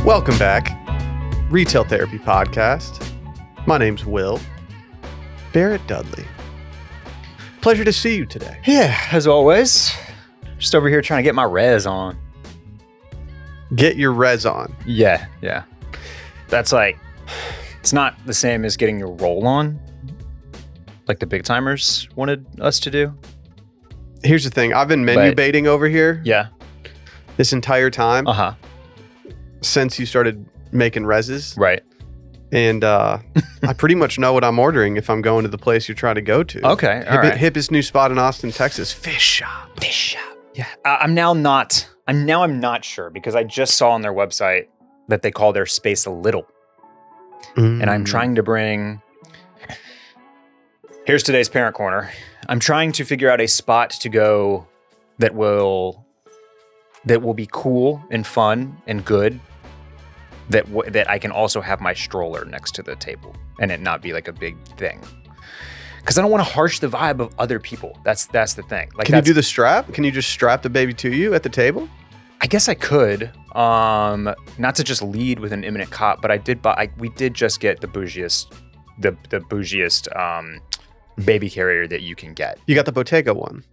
Welcome back. Retail Therapy Podcast. My name's Will. Barrett Dudley. Pleasure to see you today. Yeah, as always. Just over here trying to get my res on. Get your res on. Yeah. That's like, it's not the same as getting your roll on, like the big timers wanted us to do. Here's the thing. I've been menu baiting over here. Yeah. This entire time. Uh-huh. Since you started making reses. Right. And I pretty much know what I'm ordering if I'm going to the place you're trying to go to. Okay. All right. Hippest new spot in Austin, Texas. Fish shop. Yeah. I'm not sure because I just saw on their website that they call their space a little. And I'm trying to bring... Here's today's parent corner. I'm trying to figure out a spot to go that will be cool and fun and good. That I can also have my stroller next to the table and it not be like a big thing. Because I don't want to harsh the vibe of other people. That's the thing. Like, can you do the strap? Can you just strap the baby to you at the table? I guess I could. Not to just lead with an imminent cop, but we did just get the bougiest baby carrier that you can get. You got the Bottega one.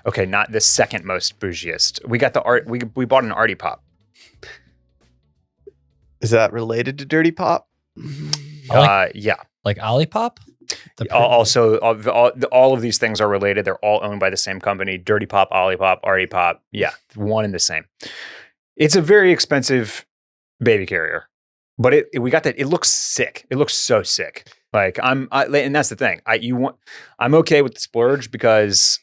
Okay, not the second most bougiest. We got we bought an Artie Pop. Is that related to Dirty Pop? Yeah. Like Olipop? Also, all of these things are related. They're all owned by the same company. Dirty Pop, Olipop, Artie Pop. Yeah, one and the same. It's a very expensive baby carrier, but we got that. It looks sick. It looks so sick. Like and that's the thing. I'm okay with the splurge because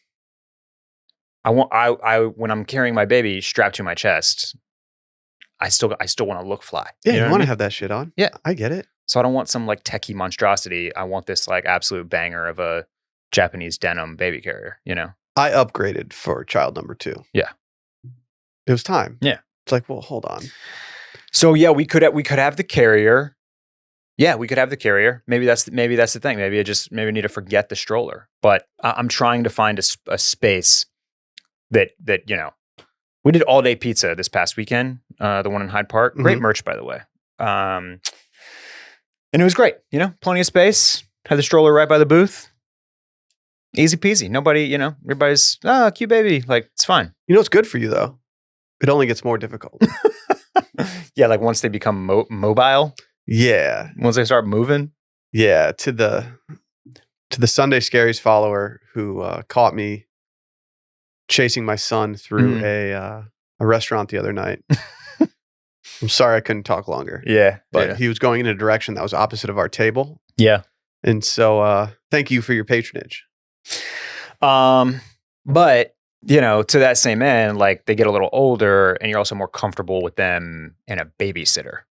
when I'm carrying my baby strapped to my chest, I still want to look fly. Yeah, you want to have that shit on. Yeah, I get it. So I don't want some like techie monstrosity. I want this like absolute banger of a Japanese denim baby carrier. You know, I upgraded for child number 2. Yeah, it was time. Yeah, it's like, well, hold on. So yeah, we could have the carrier. Yeah, we could have the carrier. Maybe that's the thing. Maybe I need to forget the stroller. But I'm trying to find a space that you know. We did all day pizza this past weekend, the one in Hyde Park. Great merch, by the way. And it was great. You know, plenty of space. Had the stroller right by the booth. Easy peasy. Nobody, you know, everybody's, cute baby. Like, it's fine. You know what's good for you, though? It only gets more difficult. Yeah, like once they become mobile. Yeah. Once they start moving. Yeah, to the Sunday Scaries follower who caught me chasing my son through a restaurant the other night. I'm sorry I couldn't talk longer. Yeah. But he was going in a direction that was opposite of our table. Yeah. And so thank you for your patronage. But, you know, to that same end, like they get a little older and you're also more comfortable with them in a babysitter.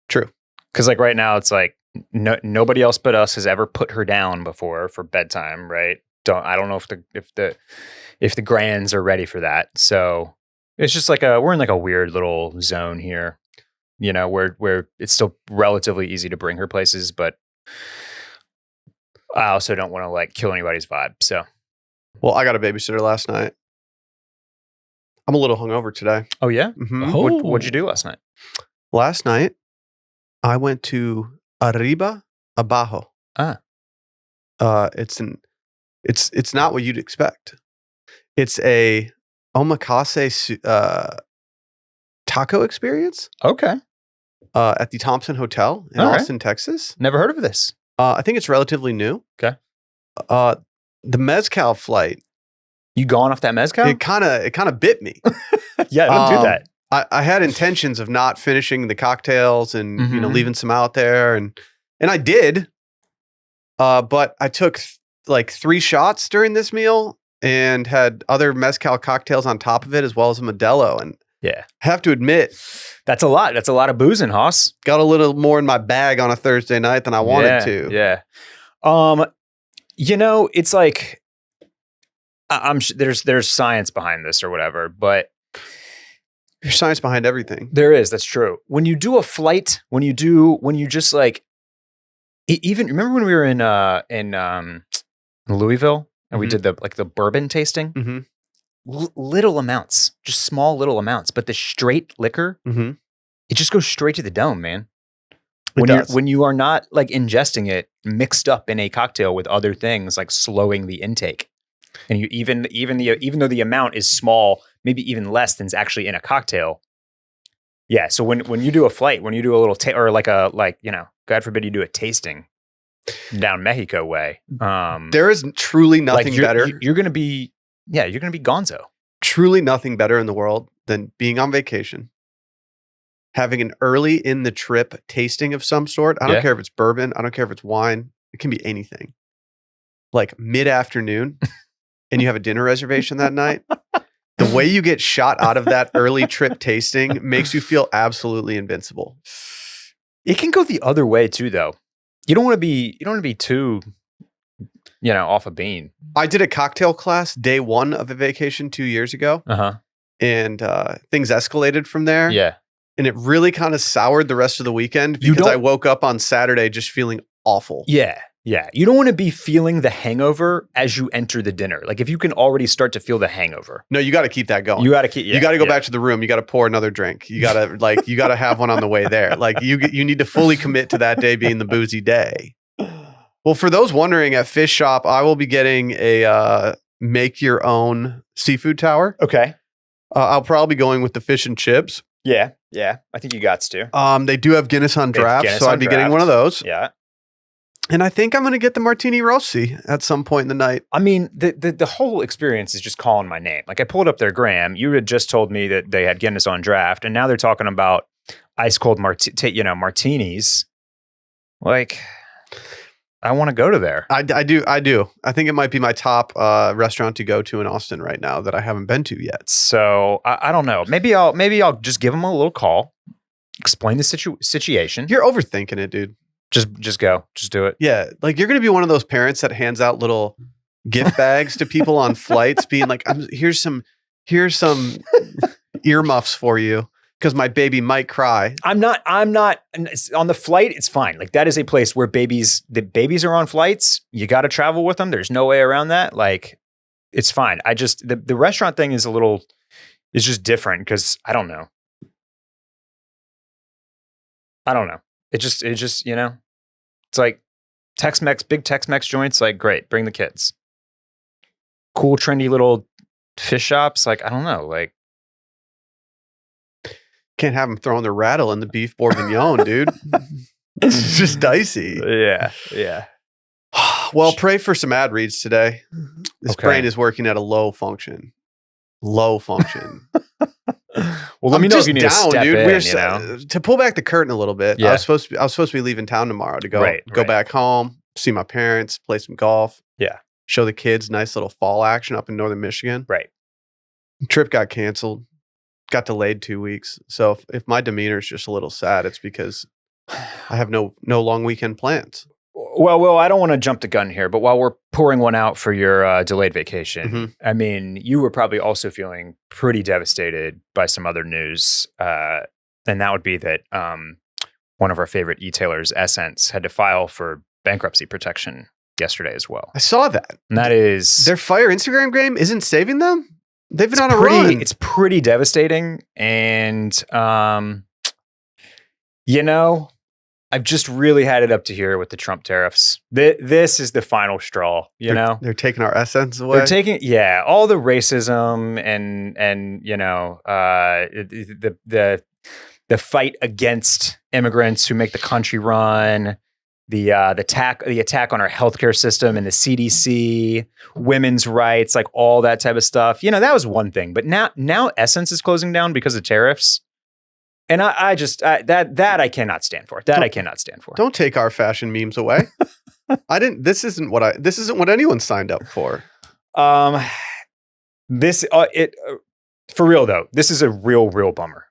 True. Because like right now it's like nobody else but us has ever put her down before for bedtime, right? I don't know if the grands are ready for that. So it's just like we're in like a weird little zone here, you know, where it's still relatively easy to bring her places, but I also don't want to like kill anybody's vibe. So, well, I got a babysitter last night. I'm a little hungover today. Oh yeah. Mm-hmm. Oh. What'd you do last night? Last night, I went to Arriba Abajo. It's not what you'd expect. It's a omakase taco experience. Okay. At the Thompson Hotel in Austin, Texas. Never heard of this. I think it's relatively new. Okay. The mezcal flight. You gone off that mezcal? It kind of bit me. Yeah, don't do that. I had intentions of not finishing the cocktails and you know leaving some out there and I did. But I took like 3 shots during this meal and had other mezcal cocktails on top of it as well as a Modelo. And yeah, I have to admit, that's a lot. That's a lot of boozing, Hoss. Got a little more in my bag on a Thursday night than I wanted to. Yeah. You know, it's like I'm there's science behind this or whatever, but there's science behind everything. There is. That's true. When you do a flight, when you just like, even remember when we were in Louisville and we did the bourbon tasting, little amounts, just small little amounts, but the straight liquor it just goes straight to the dome, man. It When you are not like ingesting it mixed up in a cocktail with other things, like slowing the intake. And you even though the amount is small, maybe even less than's actually in a cocktail. Yeah. So when you do a flight, when you do a little or God forbid you do a tasting down Mexico way, there is truly nothing better. You're gonna be gonzo. Truly nothing better in the world than being on vacation, having an early in the trip tasting of some sort. I don't care if it's bourbon. I don't care if it's wine. It can be anything. Like mid-afternoon and you have a dinner reservation that night. The way you get shot out of that early trip tasting makes you feel absolutely invincible. It can go the other way too, though. You don't want to be too, off a bean. I did a cocktail class day one of a vacation 2 years ago. And things escalated from there. Yeah. And it really kind of soured the rest of the weekend because I woke up on Saturday just feeling awful. Yeah. Yeah. You don't want to be feeling the hangover as you enter the dinner. Like if you can already start to feel the hangover. No, you got to keep that going. You got to go back to the room. You got to pour another drink. You got to have one on the way there. Like you need to fully commit to that day being the boozy day. Well, for those wondering, at Fish Shop, I will be getting a make your own seafood tower. Okay. I'll probably be going with the fish and chips. Yeah. Yeah. I think you got to. They do have Guinness on draft, so I'd be getting one of those. Yeah. And I think I'm going to get the Martini Rossi at some point in the night. I mean, the whole experience is just calling my name. Like I pulled up their gram. You had just told me that they had Guinness on draft, and now they're talking about ice cold martinis. Like, I want to go to there. I do. I think it might be my top restaurant to go to in Austin right now that I haven't been to yet. So I don't know. Maybe I'll just give them a little call, explain the situation. You're overthinking it, dude. Just go. Just do it. Yeah. Like you're going to be one of those parents that hands out little gift bags to people on flights being like, here's some earmuffs for you because my baby might cry. I'm not on the flight. It's fine. Like that is a place where the babies are on flights. You got to travel with them. There's no way around that. Like it's fine. I just, the restaurant thing is just different because I don't know. It just, it's like big Tex-Mex joints, like great, bring the kids. Cool, trendy little fish shops, like, I don't know, like. Can't have them throwing the rattle in the beef bourguignon, dude. It's just dicey. Yeah, yeah. Well, pray for some ad reads today. This brain is working at a low function. Well, let me know if you need to step in, to pull back the curtain a little bit. Yeah. I was supposed to be leaving town tomorrow to go back home, see my parents, play some golf. Yeah. Show the kids nice little fall action up in northern Michigan. Right. Trip got canceled. Got delayed 2 weeks. So if my demeanor is just a little sad, it's because I have no long weekend plans. Well, I don't want to jump the gun here, but while we're pouring one out for your delayed vacation, I mean, you were probably also feeling pretty devastated by some other news. And that would be that one of our favorite e-tailers, Ssense, had to file for bankruptcy protection yesterday as well. I saw that. And that is... Their fire Instagram game isn't saving them? They've been on a run. It's pretty devastating. And, I've just really had it up to here with the Trump tariffs. This is the final straw, They're taking our essence away. They're taking, all the racism and the fight against immigrants who make the country run, the attack on our healthcare system and the CDC, women's rights, like all that type of stuff. That was one thing. But now Ssense is closing down because of tariffs. And I I cannot stand for. I cannot stand for. Don't take our fashion memes away. This isn't what anyone signed up for. For real though, this is a real bummer.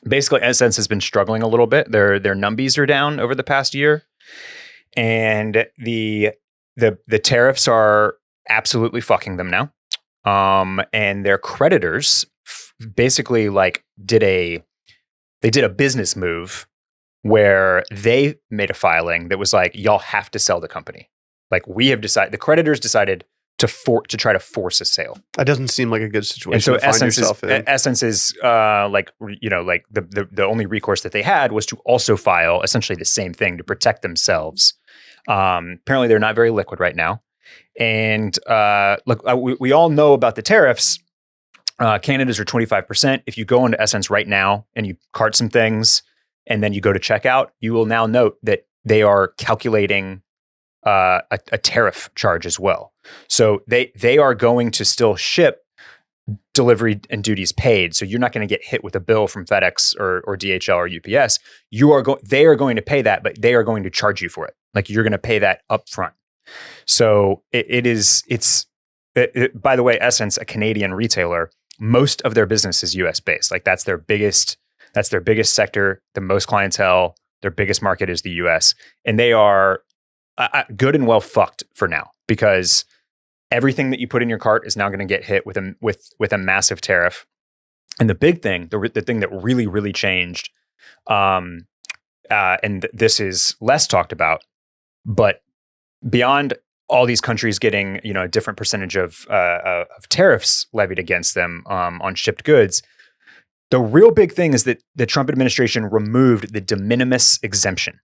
Basically, Ssense has been struggling a little bit. Their numbies are down over the past year, and the tariffs are absolutely fucking them now. And their creditors basically did a business move where they made a filing that was like, y'all have to sell the company. Like we have decided, the creditors decided to try to force a sale. That doesn't seem like a good situation And so to find Essence yourself in. Essence is like the only recourse that they had was to also file essentially the same thing to protect themselves. Apparently, they're not very liquid right now. And look, we all know about the tariffs. Canada's are 25%. If you go into Essence right now and you cart some things and then you go to checkout, you will now note that they are calculating a tariff charge as well. So they are going to still ship delivery and duties paid. So you're not going to get hit with a bill from FedEx or DHL or UPS. They are going to pay that, but they are going to charge you for it. Like you're going to pay that up front. So it's by the way, Essence, a Canadian retailer, most of their business is US based. Like that's their biggest sector, the most clientele, their biggest market is the US. And they are good and well fucked for now because everything that you put in your cart is now going to get hit with a massive tariff. And the big thing, the thing that really, really changed, and this is less talked about, but beyond all these countries getting a different percentage of tariffs levied against them on shipped goods, the real big thing is that the Trump administration removed the de minimis exemption.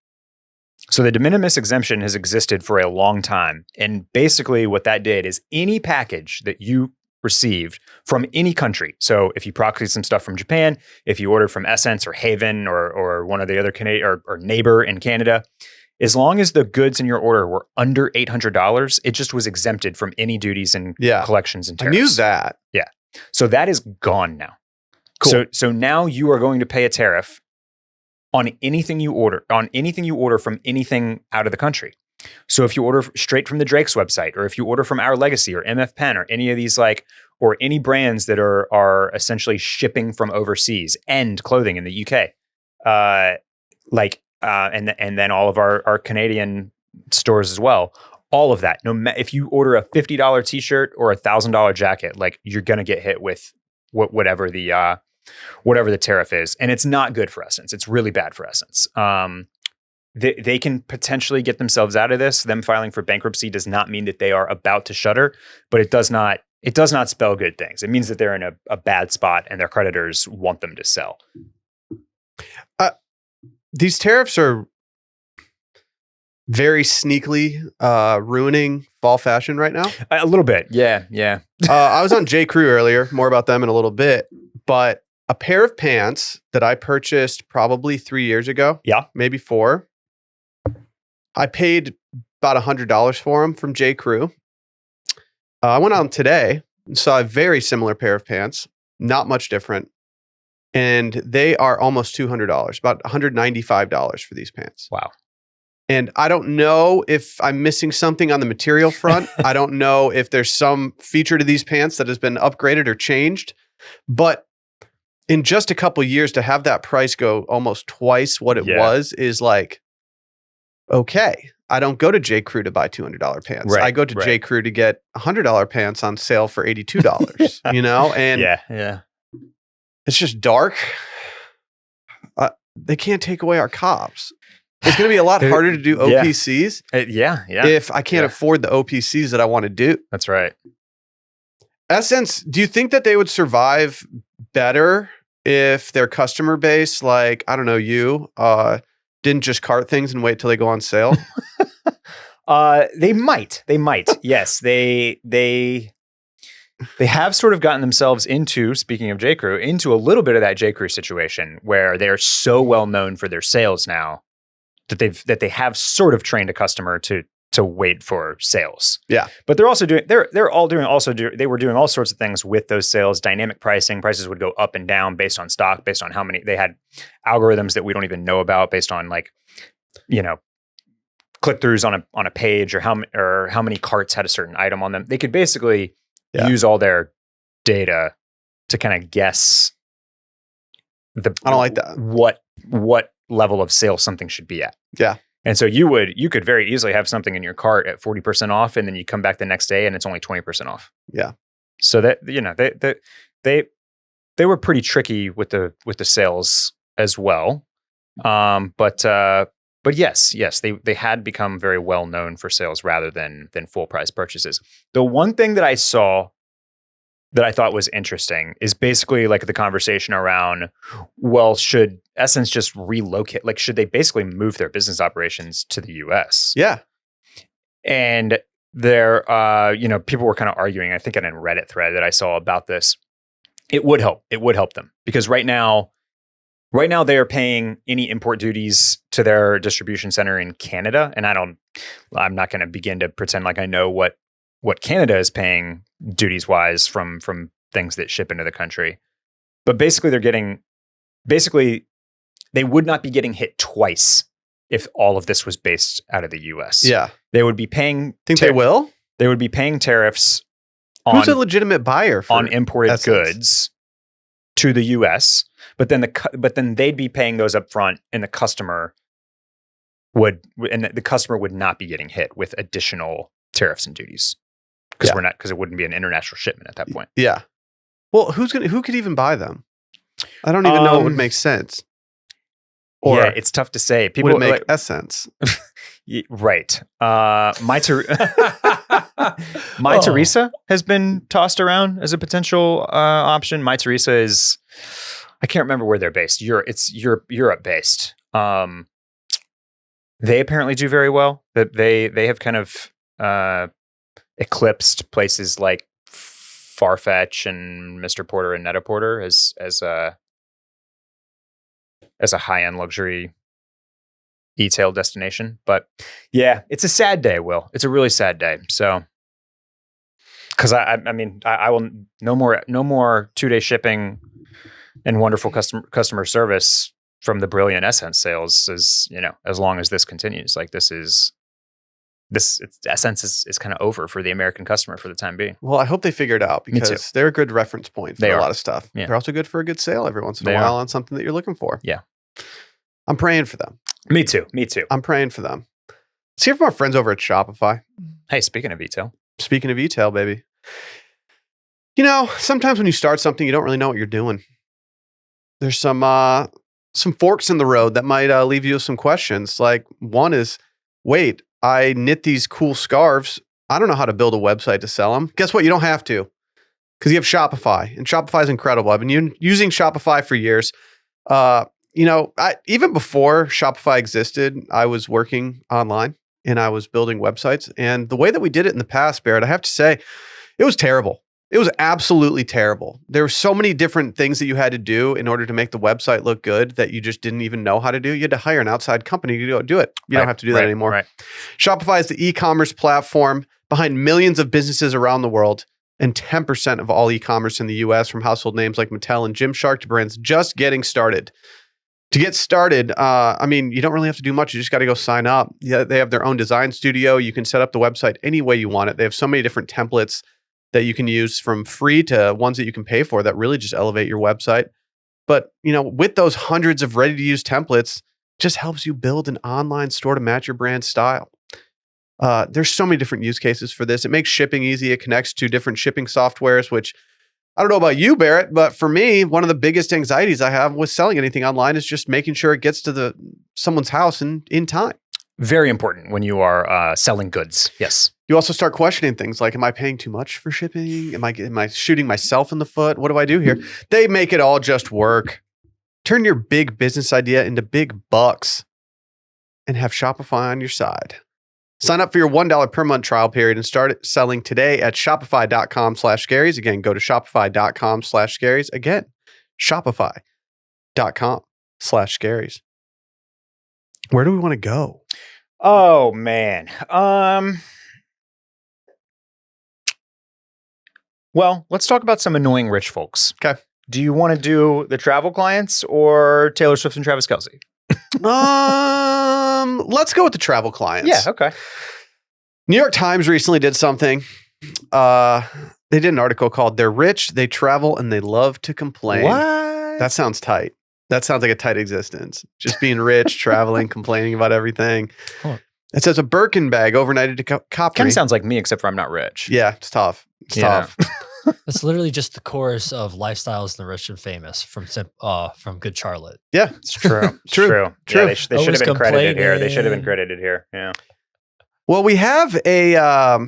So the de minimis exemption has existed for a long time. And basically what that did is any package that you received from any country. So if you proxied some stuff from Japan, if you ordered from Essence or Haven or one of the other Canadian or Neighbor in Canada, as long as the goods in your order were under $800, it just was exempted from any duties and collections and tariffs. I knew that. Yeah. So that is gone now. Cool. So now you are going to pay a tariff on anything you order from anything out of the country. So if you order straight from the Drake's website, or if you order from Our Legacy or MF Pen or any of these or any brands that are essentially shipping from overseas and clothing in the UK, and then all of our Canadian stores as well, all of that. If you order a $50 t-shirt or a $1,000 jacket, like you're going to get hit with whatever the tariff is. And it's not good for Essence. It's really bad for Essence. They can potentially get themselves out of this. Them filing for bankruptcy does not mean that they are about to shutter, but it does not spell good things. It means that they're in a bad spot and their creditors want them to sell. These tariffs are very sneakily ruining fall fashion right now. A little bit. Yeah. I was on J. Crew earlier, more about them in a little bit, but a pair of pants that I purchased probably 3 years ago. Yeah. Maybe 4. I paid about $100 for them from J. Crew. I went on today and saw a very similar pair of pants, not much different. And they are almost $200, about $195 for these pants. Wow. And I don't know if I'm missing something on the material front. I don't know if there's some feature to these pants that has been upgraded or changed. But in just a couple of years to have that price go almost twice what it was is like, okay, I don't go to J. Crew to buy $200 pants. Right, I go to J. Crew to get $100 pants on sale for $82, and yeah. It's just dark. They can't take away our cops. It's going to be a lot harder to do OPCs. Yeah. If I can't afford the OPCs that I want to do. That's right. Essence, do you think that they would survive better if their customer base, like, I don't know, you, didn't just cart things and wait till they go on sale? They might. Yes. They have sort of gotten themselves into, speaking of J. Crew, into a little bit of that J. Crew situation where they're so well known for their sales now that they have sort of trained a customer to wait for sales. Yeah. But they're also doing they were doing all sorts of things with those sales, dynamic pricing. Prices would go up and down based on stock, based on how many. They had algorithms that we don't even know about based on click-throughs on a page or how many carts had a certain item on them. They could basically use all their data to kind of guess I don't like that. What level of sale something should be at. Yeah. And so you could very easily have something in your cart at 40% off, and then you come back the next day and it's only 20% off. Yeah. So that they were pretty tricky with the sales as well. But But yes, they had become very well known for sales rather than full price purchases. The one thing that I saw that I thought was interesting is basically like the conversation around, well, should Ssense just relocate? Like, should they basically move their business operations to the US? Yeah. And there, people were kind of arguing, I think in a Reddit thread that I saw about this. It would help. It would help them because right now they are paying any import duties to their distribution center in Canada. And I'm not going to begin to pretend like I know what Canada is paying duties wise from things that ship into the country. But basically they would not be getting hit twice if all of this was based out of the US. Yeah. They would be paying. They will? They would be paying tariffs Who's a legitimate buyer on imported goods to the US, but then they'd be paying those up front and the customer would not be getting hit with additional tariffs and duties because it wouldn't be an international shipment at that point. Yeah. Well, who could even buy them? I don't even know it would make sense. Or yeah, it's tough to say. People would it make sense. Right. My Teresa has been tossed around as a potential option. My Teresa is, I can't remember where they're based. It's Europe based. They apparently do very well. That they have kind of eclipsed places like Farfetch and Mr. Porter and Net-a-Porter as a high-end luxury e-tail destination. But yeah, it's a sad day, Will. It's a really sad day. So, because I will no more 2-day shipping and wonderful customer service from the brilliant Ssense sales as long as this continues. Like Ssense is kind of over for the American customer for the time being. Well, I hope they figure it out because they're a good reference point for a lot of stuff. Yeah. They're also good for a good sale every once in a while on something that you're looking for. Yeah. I'm praying for them. Me too. I'm praying for them. Let's hear from our friends over at Shopify. Hey, speaking of e-tail, baby. Sometimes when you start something, you don't really know what you're doing. There's some forks in the road that might leave you with some questions. Like one is, wait, I knit these cool scarves. I don't know how to build a website to sell them. Guess what? You don't have to because you have Shopify, and Shopify is incredible. I've been using Shopify for years. Even before Shopify existed, I was working online and I was building websites. And the way that we did it in the past, Barrett, I have to say, it was terrible. It was absolutely terrible. There were so many different things that you had to do in order to make the website look good that you just didn't even know how to do. You had to hire an outside company to go do it. You don't have to do that anymore. Right. Shopify is the e-commerce platform behind millions of businesses around the world and 10% of all e-commerce in the US, from household names like Mattel and Gymshark to brands just getting started. To get started, you don't really have to do much. You just got to go sign up. Yeah, they have their own design studio. You can set up the website any way you want it. They have so many different templates that you can use, from free to ones that you can pay for, that really just elevate your website. But, with those hundreds of ready-to-use templates, it just helps you build an online store to match your brand style. There's so many different use cases for this. It makes shipping easy. It connects to different shipping softwares, which I don't know about you, Barrett, but for me, one of the biggest anxieties I have with selling anything online is just making sure it gets to someone's house in time. Very important when you are selling goods. Yes. You also start questioning things like, am I paying too much for shipping? Am I shooting myself in the foot? What do I do here? They make it all just work. Turn your big business idea into big bucks and have Shopify on your side. Sign up for your $1 per month trial period and start selling today at shopify.com/scaries. Again, go to shopify.com/scaries. Again, shopify.com/scaries. Where do we want to go? Oh, man. Well, let's talk about some annoying rich folks. Okay. Do you want to do the travel clients or Taylor Swift and Travis Kelce? Let's go with the travel clients. Yeah, okay. New York Times recently did something. They did an article called "They're Rich, They Travel, and They Love to Complain." What? That sounds tight. That sounds like a tight existence. Just being rich, traveling, complaining about everything. Huh. It says a Birkin bag overnighted to Capri. Kind of sounds like me, except for I'm not rich. Yeah, it's tough. It's tough. It's literally just the chorus of Lifestyles and the Rich and Famous from Good Charlotte. Yeah, It's true. It's True. true. True. Yeah, they should Always have been credited here. They should have been complaining. credited here. Yeah. well, we have a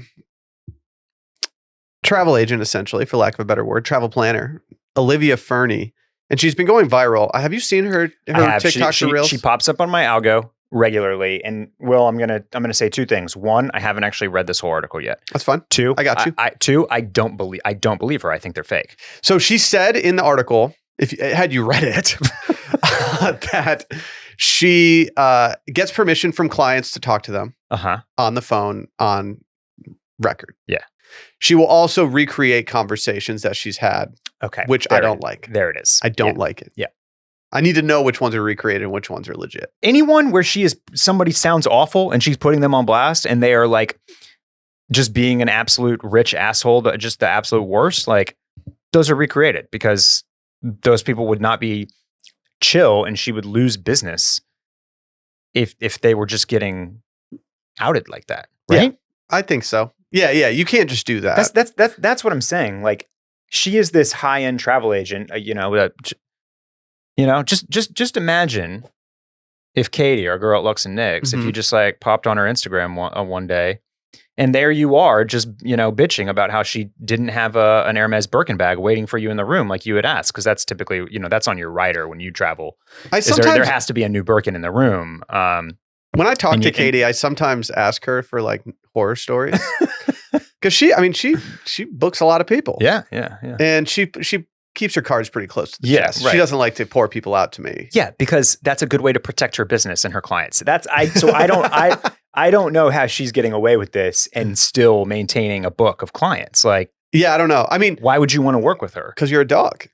travel agent, essentially, for lack of a better word, travel planner, Olivia Fernie, and she's been going viral. Have you seen her I have. TikToks or Reels? She pops up on my algo regularly. And Will, I'm gonna say two things. One, I haven't actually read this whole article yet. That's fine. Two, I got you. Two, I don't believe her. I think they're fake. So she said in the article, had you read it, that she gets permission from clients to talk to them on the phone on record. Yeah. She will also recreate conversations that she's had. Okay. Which I don't like. There it is. I don't like it. Yeah. I need to know which ones are recreated and which ones are legit. Anyone where somebody sounds awful and she's putting them on blast and they are like just being an absolute rich asshole, just the absolute worst, like those are recreated because those people would not be chill and she would lose business if they were just getting outed like that. Right? Yeah, I think so. Yeah. You can't just do that. That's what I'm saying. Like she is this high-end travel agent, just imagine if Katie, our girl at Lux and Nix, if you just like popped on her Instagram one day and there you are just, bitching about how she didn't have an Hermes Birkin bag waiting for you in the room like you had asked. Cause that's typically, that's on your rider when you travel. There has to be a new Birkin in the room. When I talk to Katie, I sometimes ask her for like horror stories. Cause she books a lot of people. Yeah. And she keeps her cards pretty close to the chest. Right. She doesn't like to pour people out to me. Yeah, because that's a good way to protect her business and her clients. I don't know how she's getting away with this and still maintaining a book of clients. Like, yeah, I don't know. I mean, why would you want to work with her? Because you're a dog.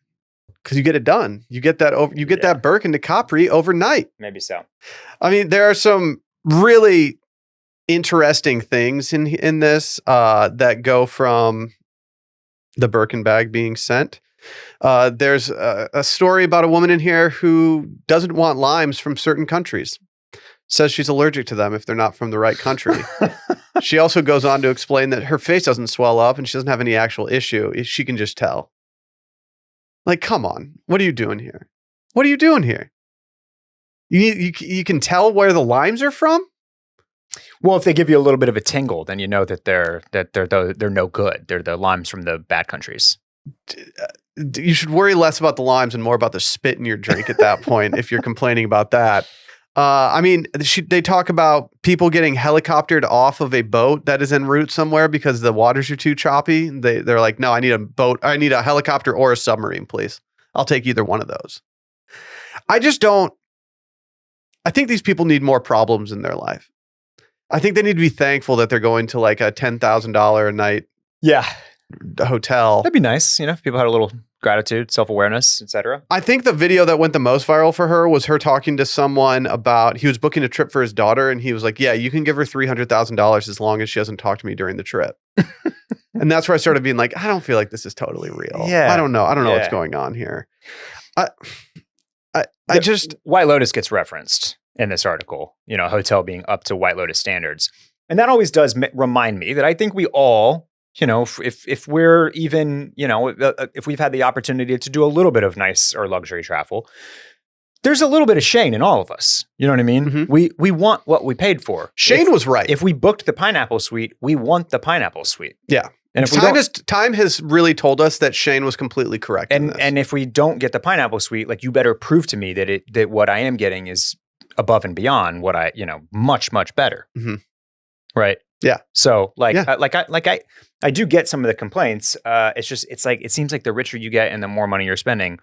Because you get it done. You get that that Birkin to Capri overnight. Maybe so. I mean, there are some really interesting things in this that go from the Birkin bag being sent. There's a story about a woman in here who doesn't want limes from certain countries. Says she's allergic to them if they're not from the right country. She also goes on to explain that her face doesn't swell up and she doesn't have any actual issue. She can just tell. Like, come on. What are you doing here? What are you doing here? You can tell where the limes are from? Well, if they give you a little bit of a tingle, then you know that they're no good. They're the limes from the bad countries. You should worry less about the limes and more about the spit in your drink at that point if you're complaining about that. I mean, they talk about people getting helicoptered off of a boat that is en route somewhere because the waters are too choppy. They're like, no, I need a boat. I need a helicopter or a submarine, please. I'll take either one of those. I think these people need more problems in their life. I think they need to be thankful that they're going to like a $10,000 a night hotel. That'd be nice, if people had a little gratitude, self-awareness, etc. I think the video that went the most viral for her was her talking to someone about, he was booking a trip for his daughter and he was like, yeah, you can give her $300,000 as long as she doesn't talk to me during the trip. And that's where I started being like, I don't feel like this is totally real. Yeah. I don't know what's going on here. I just White Lotus gets referenced in this article, a hotel being up to White Lotus standards. And that always does remind me that I think we all, if we're even, if we've had the opportunity to do a little bit of nice or luxury travel, there's a little bit of Shane in all of us. You know what I mean? Mm-hmm. We want what we paid for. Shane was right. If we booked the pineapple suite, we want the pineapple suite. Yeah. And if time has really told us that Shane was completely correct. And if we don't get the pineapple suite, like you better prove to me that what I am getting is above and beyond what I, much, much better. Mm-hmm. Right. Yeah. So I do get some of the complaints. It seems like the richer you get and the more money you're spending,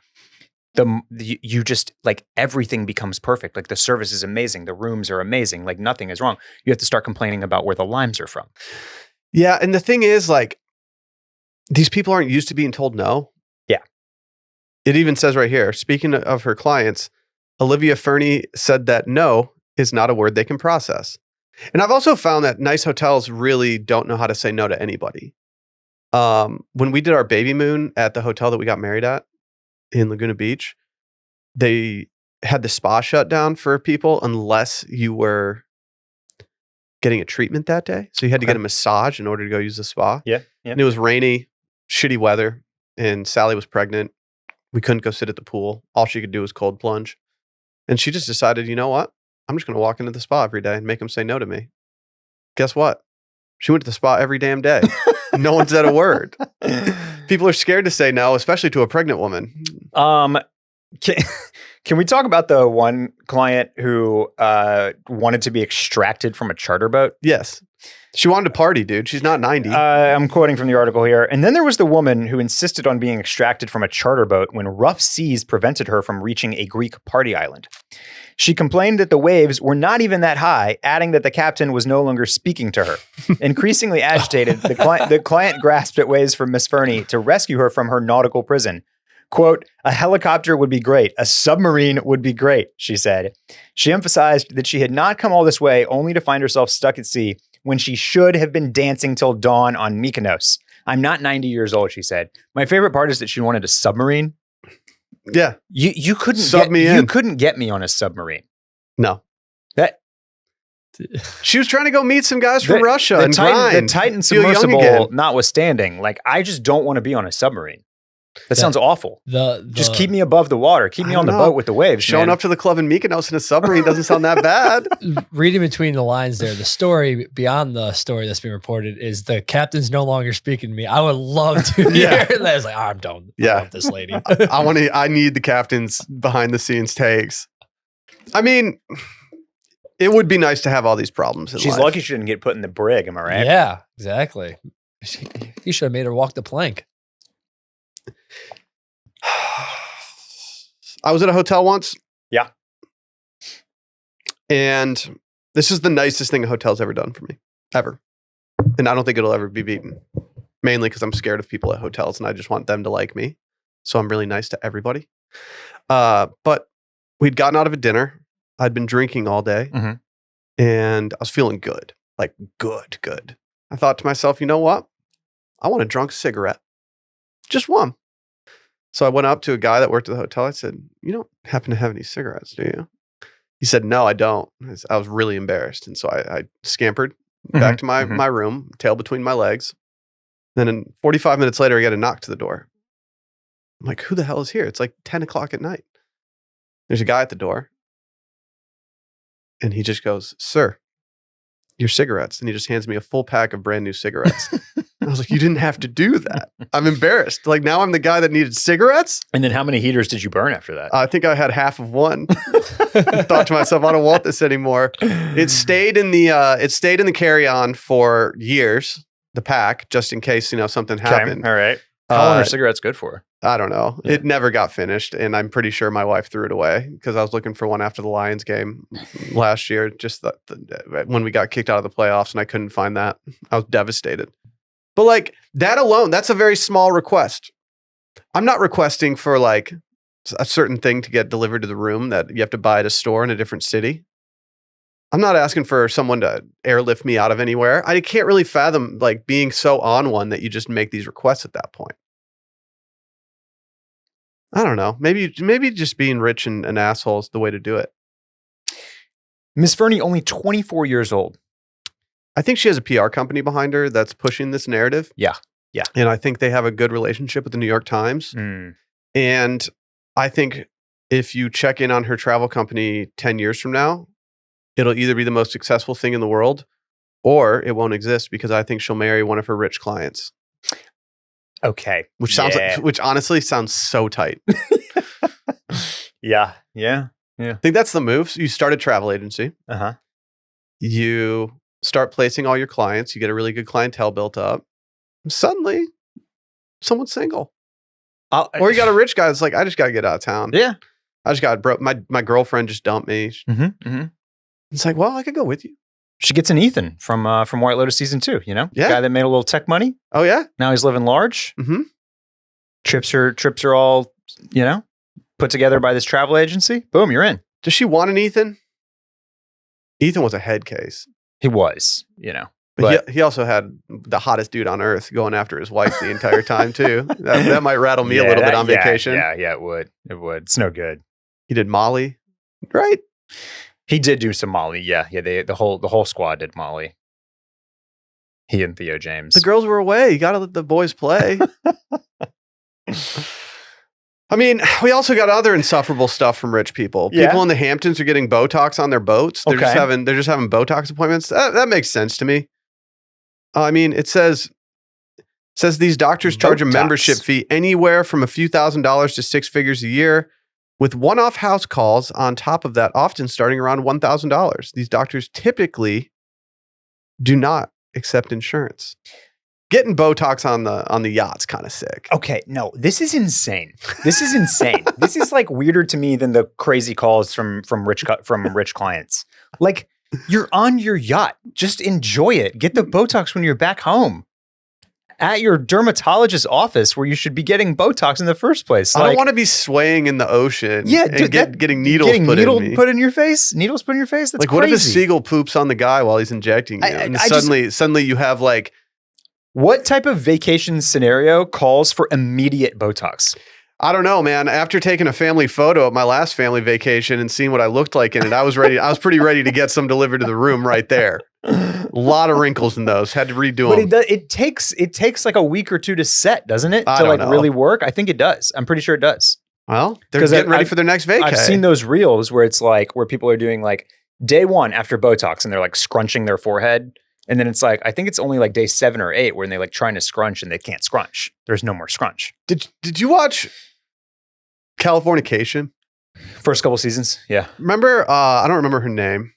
you just like everything becomes perfect. Like the service is amazing. The rooms are amazing. Like nothing is wrong. You have to start complaining about where the limes are from. Yeah. And the thing is like, these people aren't used to being told no. Yeah. It even says right here, speaking of her clients, Olivia Fernie said that no is not a word they can process. And I've also found that nice hotels really don't know how to say no to anybody. When we did our baby moon at the hotel that we got married at in Laguna Beach, they had the spa shut down for people unless you were getting a treatment that day. So you had to get a massage in order to go use the spa. Yeah. And it was rainy. shitty weather and Sally was pregnant. We couldn't go sit at the pool. All she could do was cold plunge. And she just decided, you know what? I'm just going to walk into the spa every day and make them say no to me. Guess what? She went to the spa every damn day. No one said a word. People are scared to say no, especially to a pregnant woman. Can we talk about the one client who wanted to be extracted from a charter boat? Yes. She wanted to party, dude. She's not 90. I'm quoting from the article here. And then there was the woman who insisted on being extracted from a charter boat when rough seas prevented her from reaching a Greek party island. She complained that the waves were not even that high, adding that the captain was no longer speaking to her. Increasingly agitated, the client grasped at ways from Miss Fernie to rescue her from her nautical prison. Quote, a helicopter would be great. A submarine would be great, she said. She emphasized that she had not come all this way only to find herself stuck at sea when she should have been dancing till dawn on Mykonos. I'm not 90 years old, she said. My favorite part is that she wanted a submarine. Yeah. You couldn't you couldn't get me on a submarine. No. That she was trying to go meet some guys from Russia and grind. The Titan submersible notwithstanding, like I just don't want to be on a submarine. That sounds awful. Just keep me above the water. Keep me on the boat with the waves. Showing up to the club in Mykonos in a submarine doesn't sound that bad. Reading between the lines there, the story beyond the story that's being reported is the captain's no longer speaking to me. I would love to hear that. I was like, I'm done. I love this lady. I need the captain's behind the scenes takes. I mean, it would be nice to have all these problems in She's life. lucky she didn't get put in the brig, am I right? Yeah, exactly. You should have made her walk the plank. I was at a hotel once. Yeah. And this is the nicest thing a hotel's ever done for me. Ever. And I don't think it'll ever be beaten. Mainly because I'm scared of people at hotels and I just want them to like me. So I'm really nice to everybody. But we'd gotten out of a dinner. I'd been drinking all day. Mm-hmm. And I was feeling good. Like good. I thought to myself, you know what? I want a drunk cigarette. Just one. So I went up to a guy that worked at the hotel. I said, you don't happen to have any cigarettes, do you? He said, no, I don't. I was really embarrassed. And so I scampered back to my room, tail between my legs. Then in 45 minutes later, I got a knock to the door. I'm like, who the hell is here? It's like 10 o'clock at night. There's a guy at the door. And he just goes, sir, your cigarettes. And he just hands me a full pack of brand new cigarettes. I was like, you didn't have to do that. I'm embarrassed. Like now I'm the guy that needed cigarettes. And then how many heaters did you burn after that? I think I had half of one. I thought to myself, I don't want this anymore. It stayed in the carry-on for years, the pack, just in case, something happened. All right. How long are cigarettes good for? I don't know. Yeah. It never got finished. And I'm pretty sure my wife threw it away because I was looking for one after the Lions game last year, just when we got kicked out of the playoffs and I couldn't find that. I was devastated. But like that alone, that's a very small request. I'm not requesting for like a certain thing to get delivered to the room that you have to buy at a store in a different city. I'm not asking for someone to airlift me out of anywhere. I can't really fathom like being so on one that you just make these requests at that point. I don't know. Maybe just being rich and an asshole is the way to do it. Miss Fernie, only 24 years old. I think she has a PR company behind her that's pushing this narrative. Yeah. And I think they have a good relationship with the New York Times. And I think if you check in on her travel company 10 years from now, it'll either be the most successful thing in the world or it won't exist because I think she'll marry one of her rich clients. Okay. Which honestly sounds so tight. Yeah. I think that's the move. So you start a travel agency. Uh-huh. You start placing all your clients. You get a really good clientele built up. Suddenly, someone's single. Or you got a rich guy that's like, I just got to get out of town. Yeah. I just got broke. My girlfriend just dumped me. It's like, well, I could go with you. She gets an Ethan from White Lotus season 2, Yeah. Guy that made a little tech money. Oh, yeah? Now he's living large. Mm-hmm. Trips are all, put together by this travel agency. Boom, you're in. Does she want an Ethan? Ethan was a head case. He was, But he also had the hottest dude on earth going after his wife the entire time, too. That might rattle me a little bit on vacation. Yeah, it would. It would. It's no good. He did Molly, right? He did do some Molly. Yeah. The whole squad did Molly. He and Theo James. The girls were away. You got to let the boys play. I mean, we also got other insufferable stuff from rich people. Yeah. People in the Hamptons are getting Botox on their boats. They're just having Botox appointments. That makes sense to me. I mean, it says these doctors charge a membership fee anywhere from a few $1,000s to six figures a year, with one-off house calls on top of that, often starting around $1,000. These doctors typically do not accept insurance. Getting Botox on the yacht's kind of sick. Okay, no, this is insane. This is like weirder to me than the crazy calls from rich clients. Like, you're on your yacht, just enjoy it. Get the Botox when you're back home at your dermatologist's office, where you should be getting Botox in the first place. I don't want to be swaying in the ocean. Yeah, and getting needles put in your face. Needles put in your face. That's like, crazy. what if a seagull poops on the guy while he's injecting you, and suddenly you have like. What type of vacation scenario calls for immediate Botox? I don't know, man. After taking a family photo at my last family vacation and seeing what I looked like in it, I was pretty ready to get some delivered to the room right there. A lot of wrinkles in those. Had to redo them. But it takes like a week or two to set, doesn't it? To like really work? I think it does. I'm pretty sure it does. Well, they're getting ready for their next vacation. I've seen those reels where it's like where people are doing like day 1 after Botox and they're like scrunching their forehead. And then it's like, I think it's only like day 7 or 8 when they like trying to scrunch and they can't scrunch. There's no more scrunch. Did you watch Californication? First couple seasons, yeah. Remember? I don't remember her name.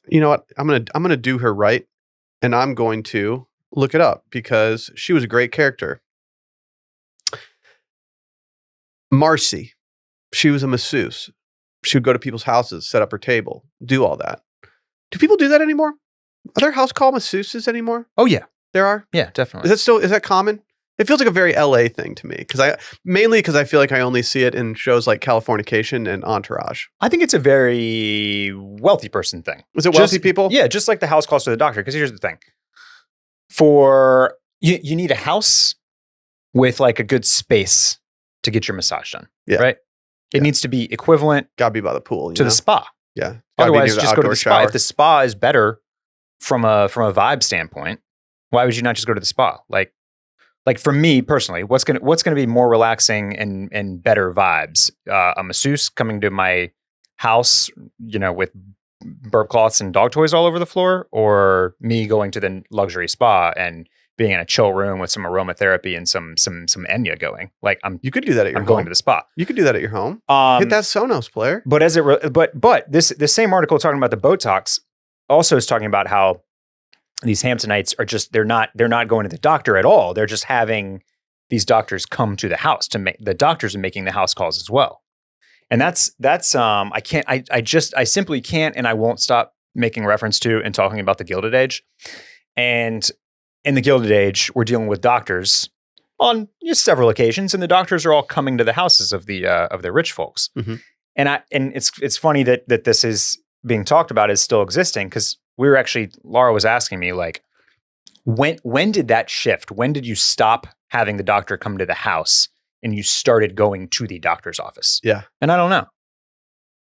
You know what? I'm gonna do her right, and I'm going to look it up because she was a great character. Marcy, she was a masseuse. She would go to people's houses, set up her table, do all that. Do people do that anymore? Are there house call masseuses anymore? Oh yeah, there are. Yeah, definitely. Is that common? It feels like a very LA thing to me because I feel like I only see it in shows like Californication and Entourage. I think it's a very wealthy person thing. Is it wealthy people? Yeah, just like the house calls to the doctor. Because here's the thing: for you need a house with like a good space to get your massage done. Yeah, right. It needs to be equivalent. Gotta be by the pool to the spa. Yeah. Otherwise, just go to the spa. If the spa is better from a vibe standpoint, why would you not just go to the spa? Like for me personally, what's gonna be more relaxing and better vibes? A masseuse coming to my house, with burp cloths and dog toys all over the floor, or me going to the luxury spa and being in a chill room with some aromatherapy and some Enya going. Like you could do that at your home. I'm going to the spa. You could do that at your home. Hit that Sonos player. But this same article talking about the Botox also is talking about how these Hamptonites are just they're not going to the doctor at all. They're just having these doctors come to the house to make the doctors are making the house calls as well. And that's I simply can't, and I won't stop making reference to and talking about the Gilded Age. And in the Gilded Age, we're dealing with doctors on several occasions, and the doctors are all coming to the houses of the rich folks. Mm-hmm. And it's funny that this is being talked about is still existing, because Laura was asking me, like, when did that shift? When did you stop having the doctor come to the house and you started going to the doctor's office? Yeah. And I don't know.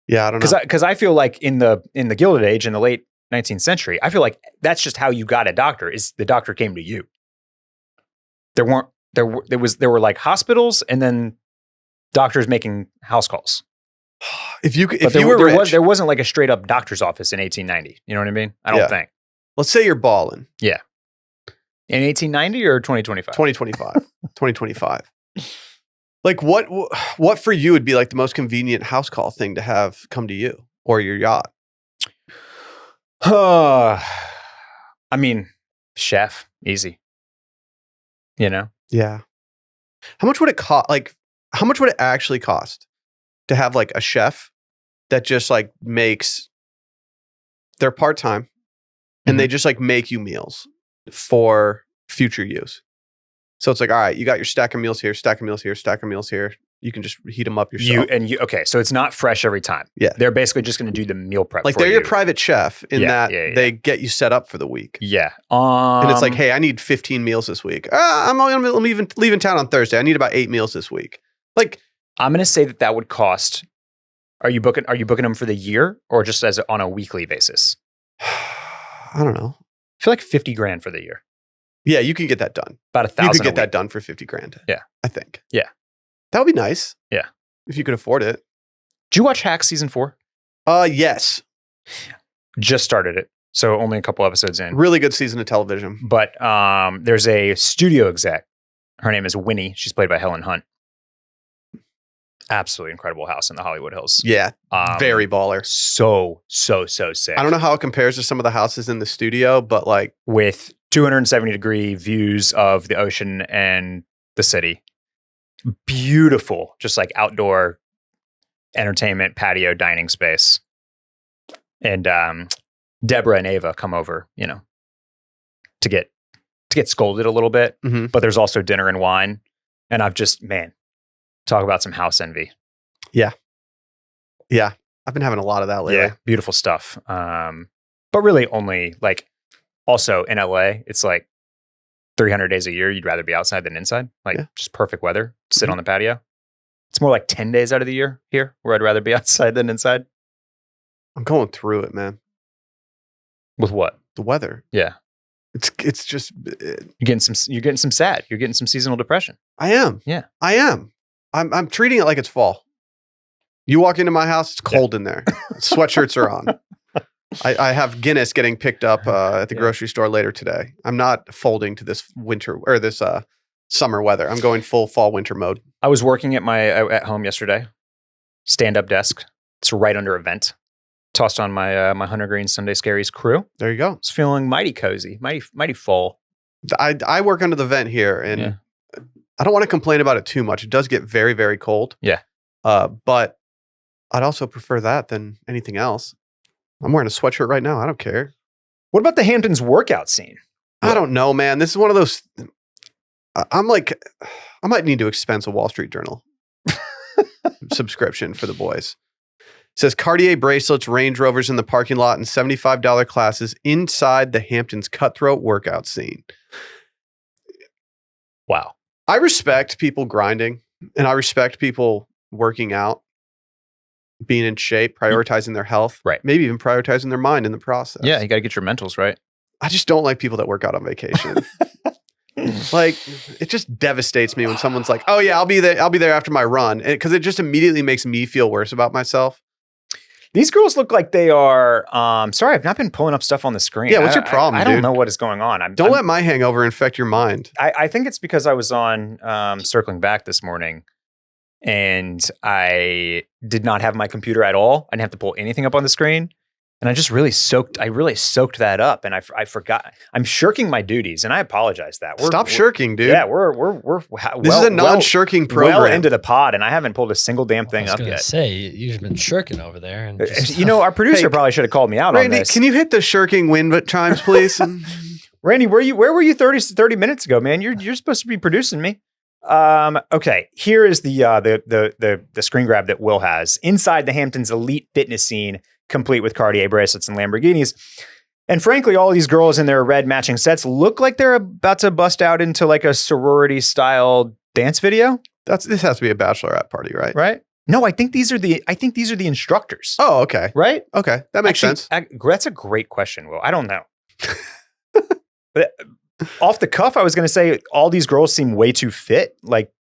Yeah, I don't know. Because I feel like in the Gilded Age, in the late 19th century, I feel like that's just how you got a doctor, is the doctor came to you. There were like hospitals and then doctors making house calls. There wasn't like a straight up doctor's office in 1890. You know what I mean? I don't think. Let's say you're balling. Yeah. In 1890 or 2025? 2025. 2025. Like what for you would be like the most convenient house call thing to have come to you or your yacht? I mean, chef, easy. Yeah. How much would it cost? Like, how much would it actually cost to have like a chef that just like makes, they're part-time and they just like make you meals for future use? So it's like, all right, you got your stack of meals here, stack of meals here, stack of meals here. You can just heat them up yourself. Okay, so it's not fresh every time. Yeah. They're basically just going to do the meal prep. Like they're your private chef in that they get you set up for the week. Yeah. And it's like, hey, I need 15 meals this week. I'm only leaving town on Thursday. I need about 8 meals this week. Like, I'm going to say that would cost. Are you booking them for the year or just on a weekly basis? I don't know. I feel like $50,000 for the year. Yeah, you can get that done. About $1,000. You could get that done for 50 grand. Yeah. I think. Yeah. That would be nice. Yeah. If you could afford it. Did you watch Hacks season 4? Yes. Just started it. So only a couple episodes in. Really good season of television. But there's a studio exec. Her name is Winnie. She's played by Helen Hunt. Absolutely incredible house in the Hollywood Hills. Yeah. Very baller. So sick. I don't know how it compares to some of the houses in the studio, but like with 270-degree views of the ocean and the city. Beautiful, just like outdoor entertainment, patio, dining space. And Deborah and Ava come over, to get scolded a little bit. Mm-hmm. But there's also dinner and wine. And I've just, talk about some house envy. Yeah. I've been having a lot of that lately. Yeah, beautiful stuff. But really only like, also in LA, it's like 300 days a year. You'd rather be outside than inside. Like just perfect weather, sit on the patio. It's more like 10 days out of the year here where I'd rather be outside than inside. I'm going through it, man. With what? The weather. Yeah. It's just you're getting some sad. You're getting some seasonal depression. I am. Yeah. I am. I'm treating it like it's fall. You walk into my house, it's cold in there. Sweatshirts are on. I have Guinness getting picked up at the grocery store later today. I'm not folding to this winter or this summer weather. I'm going full fall winter mode. I was working at home yesterday. Stand-up desk. It's right under a vent. Tossed on my my Hunter Green Sunday Scaries crew. There you go. It's feeling mighty cozy, mighty full. I work under the vent here, and I don't want to complain about it too much. It does get very, very cold. Yeah. But I'd also prefer that than anything else. I'm wearing a sweatshirt right now. I don't care. What about the Hamptons workout scene? I don't know, man. This is one of those. I'm like, I might need to expense a Wall Street Journal subscription for the boys. It says Cartier bracelets, Range Rovers in the parking lot, and $75 classes inside the Hamptons cutthroat workout scene. Wow. I respect people grinding, and I respect people working out, being in shape, prioritizing their health, right? Maybe even prioritizing their mind in the process. Yeah, you got to get your mentals right. I just don't like people that work out on vacation. Like, it just devastates me when someone's like, "Oh yeah, I'll be there after my run," because it just immediately makes me feel worse about myself. These girls look like they are. Sorry, I've not been pulling up stuff on the screen. Yeah, what's your problem? I don't know what is going on. Don't let my hangover infect your mind. I think it's because I was on circling back this morning, and I did not have my computer at all. I didn't have to pull anything up on the screen, and I just really soaked that up, and I forgot. I'm shirking my duties, and I apologize that. Stop shirking, dude. Yeah, we're this is a non-shirking program. Well into the pod, and I haven't pulled a single damn thing up yet. I was going to say, you've been shirking over there. And our producer probably should have called me out Randy, on this. Can you hit the shirking wind chimes, please? Randy, where were you 30 minutes ago, man? You're supposed to be producing me. Okay, here is the screen grab that Will has. Inside the Hamptons elite fitness scene, complete with Cartier bracelets and Lamborghinis. And frankly, all these girls in their red matching sets look like they're about to bust out into like a sorority style dance video. This has to be a bachelorette party, right? Right? No, I think these are the instructors. Oh, okay. Right? Okay. That makes sense. That's a great question, Will. I don't know. Off the cuff, I was going to say all these girls seem way too fit. Like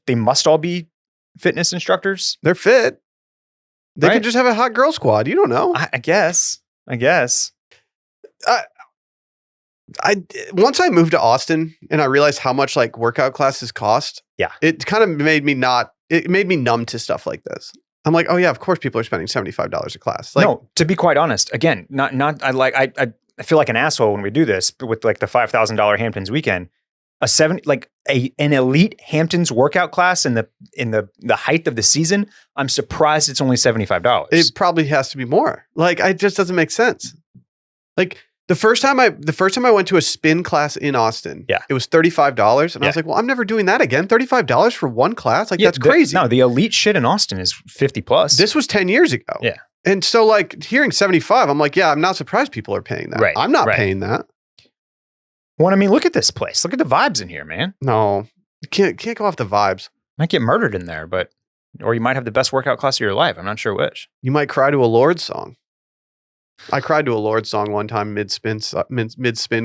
they must all be fitness instructors. They're fit. They could just have a hot girl squad. You don't know. I guess. Once I moved to Austin and I realized how much like workout classes cost. Yeah. It kind of made me numb to stuff like this. I'm like, oh yeah, of course people are spending $75 a class. Like, no, to be quite honest, again, I feel like an asshole when we do this with like the $5,000 Hamptons weekend. An elite Hamptons workout class in the height of the season. I'm surprised it's only $75. It probably has to be more. Like, it just doesn't make sense. Like the first time I went to a spin class in Austin, it was $35, and I was like, well, I'm never doing that again. $35 for one class? Like, that's crazy. No, the elite shit in Austin is 50 plus. This was 10 years ago. Yeah. And so like hearing 75, I'm like, yeah, I'm not surprised people are paying that. Right. I'm not paying that. Well, I mean, look at this place. Look at the vibes in here, man. No, you can't go off the vibes. Might get murdered in there, or you might have the best workout class of your life. I'm not sure which. You might cry to a Lorde song. I cried to a Lorde song one time mid spin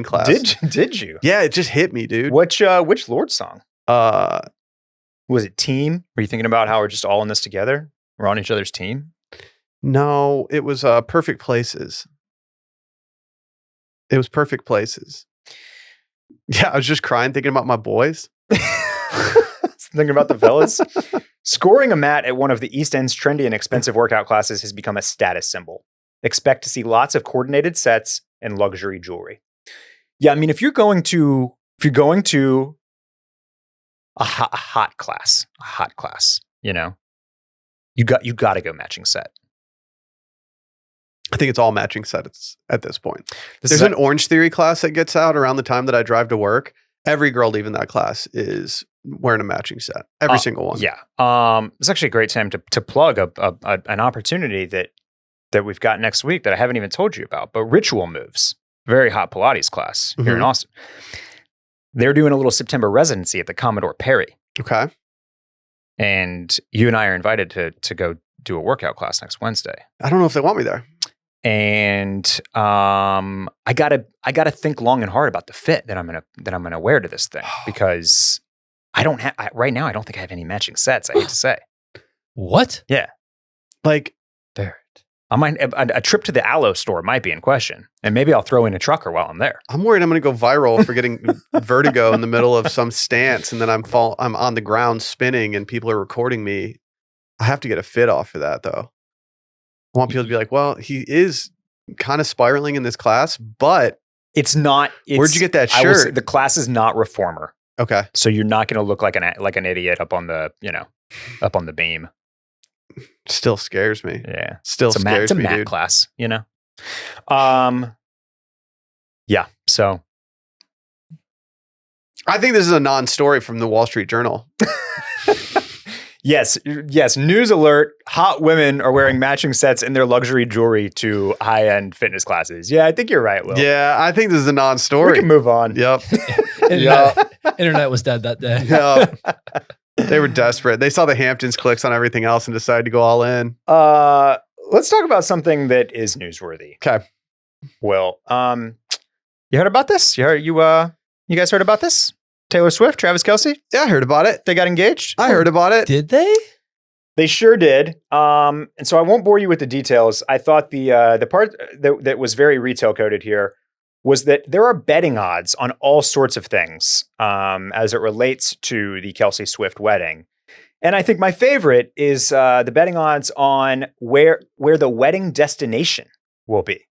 class. Did you? Yeah, it just hit me, dude. Which Lorde song? Was it Team? Were you thinking about how we're just all in this together? We're on each other's team? No, it was Perfect Places. It was Perfect Places. Yeah, I was just crying thinking about my boys. Thinking about the fellas. Scoring a mat at one of the East End's trendy and expensive workout classes has become a status symbol. Expect to see lots of coordinated sets and luxury jewelry. Yeah, I mean, if you're going to a hot class, you know, you got to go matching set. I think it's all matching sets at this point. There's an Orange Theory class that gets out around the time that I drive to work. Every girl leaving that class is wearing a matching set. Every single one. Yeah. It's actually a great time to plug an opportunity that we've got next week that I haven't even told you about. But Ritual Moves, very hot Pilates class here in Austin. They're doing a little September residency at the Commodore Perry. Okay. And you and I are invited to go do a workout class next Wednesday. I don't know if they want me there. And I gotta think long and hard about the fit that I'm gonna wear to this thing, because right now I don't think I have any matching sets. I hate to say. What? Yeah, like Barrett. A trip to the Aloe store might be in question, and maybe I'll throw in a trucker while I'm there. I'm worried I'm going to go viral for getting vertigo in the middle of some stance, and then I'm on the ground spinning, and people are recording me. I have to get a fit off for that, though. I want people to be like, well, he is kind of spiraling in this class, but it's not. Where'd you get that shirt? The class is not reformer. Okay. So you're not going to look like an idiot up on the beam. Still scares me. Yeah. Still scares me, It's a mat dude. class, you know? Yeah. So I think this is a non-story from the Wall Street Journal. Yes. News alert. Hot women are wearing matching sets in their luxury jewelry to high-end fitness classes. Yeah, I think you're right, Will. Yeah, I think this is a non-story. We can move on. Yep. Internet was dead that day. Yep. They were desperate. They saw the Hamptons clicks on everything else and decided to go all in. Let's talk about something that is newsworthy. Okay. Will, you heard about this? You guys heard about this? Taylor Swift, Travis Kelce? Yeah, I heard about it. They got engaged? I heard about it. Did they? They sure did. And so I won't bore you with the details. I thought the part that was very retail coded here was that there are betting odds on all sorts of things as it relates to the Kelce Swift wedding. And I think my favorite is the betting odds on where the wedding destination will be.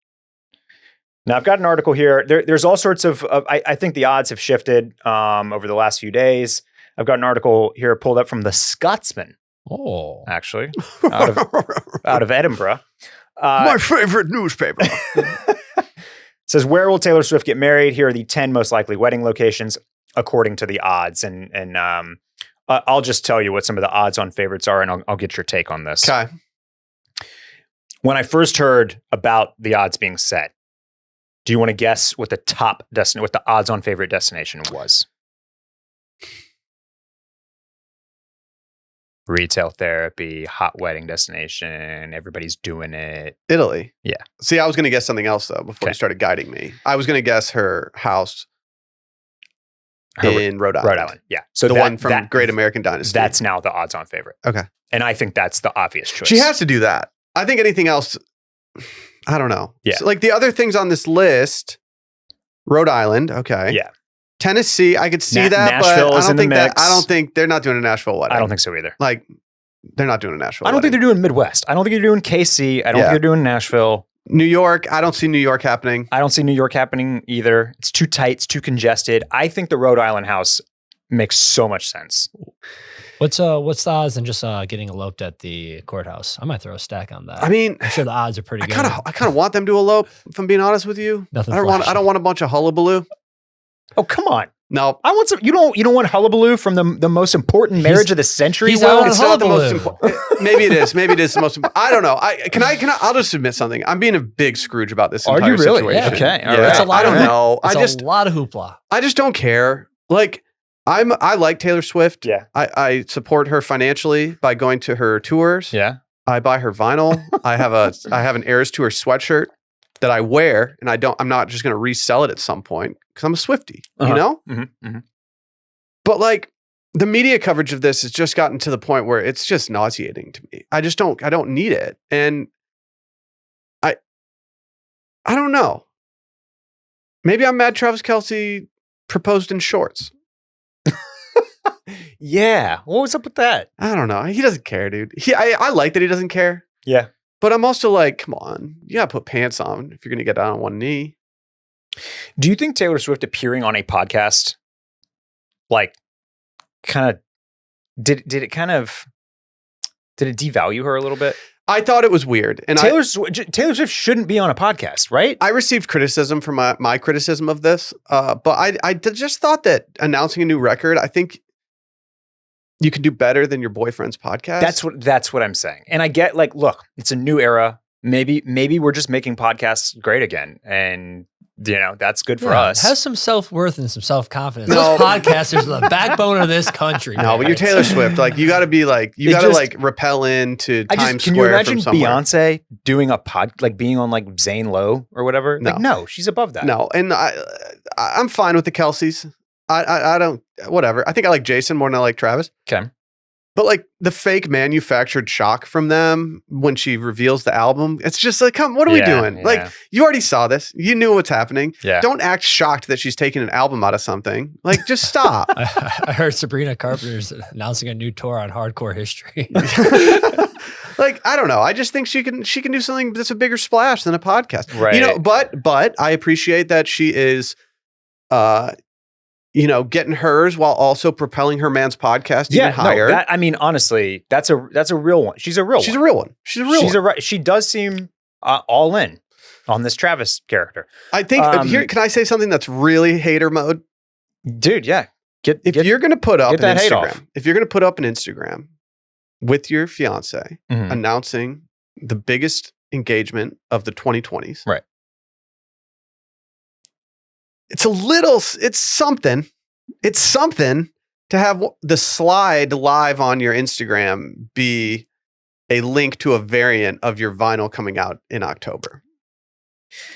Now, I've got an article here. There's all sorts of I think the odds have shifted over the last few days. I've got an article here pulled up from the Scotsman. Oh, actually, out of Edinburgh. My favorite newspaper. Says, where will Taylor Swift get married? Here are the 10 most likely wedding locations according to the odds. And I'll just tell you what some of the odds on favorites are, and I'll get your take on this. Okay. When I first heard about the odds being set, do you want to guess what what the odds on favorite destination was? Retail therapy, hot wedding destination, everybody's doing it. Italy. Yeah. See, I was going to guess something else, though, before you started guiding me. I was going to guess her house in Rhode Island. Rhode Island, yeah. So the one from Great American Dynasty. That's now the odds on favorite. Okay. And I think that's the obvious choice. She has to do that. I think anything else, I don't know. Yeah. So, like the other things on this list, Rhode Island, okay. Yeah. Tennessee, I could see that, Nashville but I don't mix. think they're not doing a Nashville wedding. I don't think so either. Like, they're not doing a Nashville I don't wedding. think they're doing Midwest. I don't think they're doing KC. I don't think they're doing Nashville. New York, I don't see New York happening. I don't see New York happening either. It's too tight. It's too congested. I think the Rhode Island house makes so much sense. What's the odds on just getting eloped at the courthouse? I might throw a stack on that. I mean, I'm sure the odds are pretty good. I kind of want them to elope, if I'm being honest with you. Nothing I don't want a bunch of hullabaloo. Oh, come on. No, I want some. You don't want hullabaloo from the most important marriage of the century. He's Will? out on it's not the most hullabaloo. important. Maybe it is. Maybe it is the most important. I don't know. I'll just admit something. I'm being a big Scrooge about this Are entire you really? situation. Yeah, okay. All Yeah, right. It's a lot I don't of- know. It's a lot of hoopla. I just don't care. Like, I like Taylor Swift. Yeah. I support her financially by going to her tours. Yeah. I buy her vinyl. I have an Eras Tour sweatshirt. that I wear, and I'm not just going to resell it at some point because I'm a Swiftie, you know? But like the media coverage of this has just gotten to the point where it's just nauseating to me. I don't need it. And I don't know. Maybe I'm mad Travis Kelce proposed in shorts. Yeah. What was up with that? I don't know. He doesn't care, dude. I like that he doesn't care. Yeah. But I'm also like, come on. You got to put pants on if you're going to get down on one knee. Do you think Taylor Swift appearing on a podcast, like, kind of, did it devalue her a little bit? I thought it was weird. And Taylor Swift shouldn't be on a podcast, right? I received criticism for my criticism of this. But I just thought that announcing a new record, I think you can do better than your boyfriend's podcast. That's what I'm saying. And I get, like, look, it's a new era. Maybe we're just making podcasts great again. And, you know, that's good for us. Have some self-worth and some self-confidence. Those podcasters are the backbone of this country. No, but you're Taylor Swift. Like, you got to be like, you got to like repel into Times Square. Can you imagine from Beyonce doing a like being on like Zane Lowe or whatever? No. Like, no, she's above that. No, and I'm fine with the Kelces. I don't, whatever. I think I like Jason more than I like Travis. Okay. But like the fake manufactured shock from them when she reveals the album, it's just like, what are we doing? Yeah. Like, you already saw this. You knew what's happening. Yeah. Don't act shocked that she's taking an album out of something. Like, just stop. I heard Sabrina Carpenter's announcing a new tour on hardcore history. Like, I don't know. I just think she can do something that's a bigger splash than a podcast. Right. You know, but I appreciate that she is getting hers while also propelling her man's podcast even higher. I mean, honestly, that's a real one. She's a real one. She does seem all in on this Travis character. I think here, can I say something that's really hater mode? Dude, yeah. If you're going to put up an hate off. Instagram with your fiance announcing the biggest engagement of the 2020s. Right. It's something to have the slide live on your Instagram be a link to a variant of your vinyl coming out in October.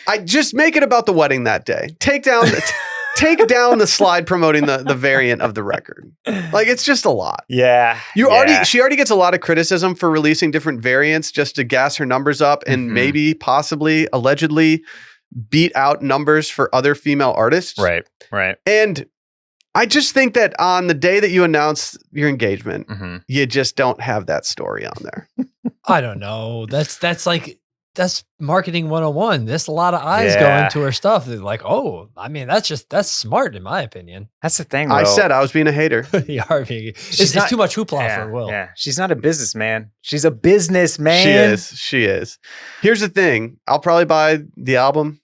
I just make it about the wedding that day. Take down the slide promoting the variant of the record. Like, it's just a lot. Yeah. She already gets a lot of criticism for releasing different variants just to gas her numbers up and maybe possibly allegedly beat out numbers for other female artists. Right. And I just think that on the day that you announce your engagement, you just don't have that story on there. I don't know. That's marketing 101. There's a lot of eyes going to her stuff. They're like, oh, I mean, that's smart in my opinion. That's the thing, though. I said I was being a hater. You are being. It's too much hoopla for Will. Yeah, she's not a businessman. She's a businessman. She is. Here's the thing. I'll probably buy the album.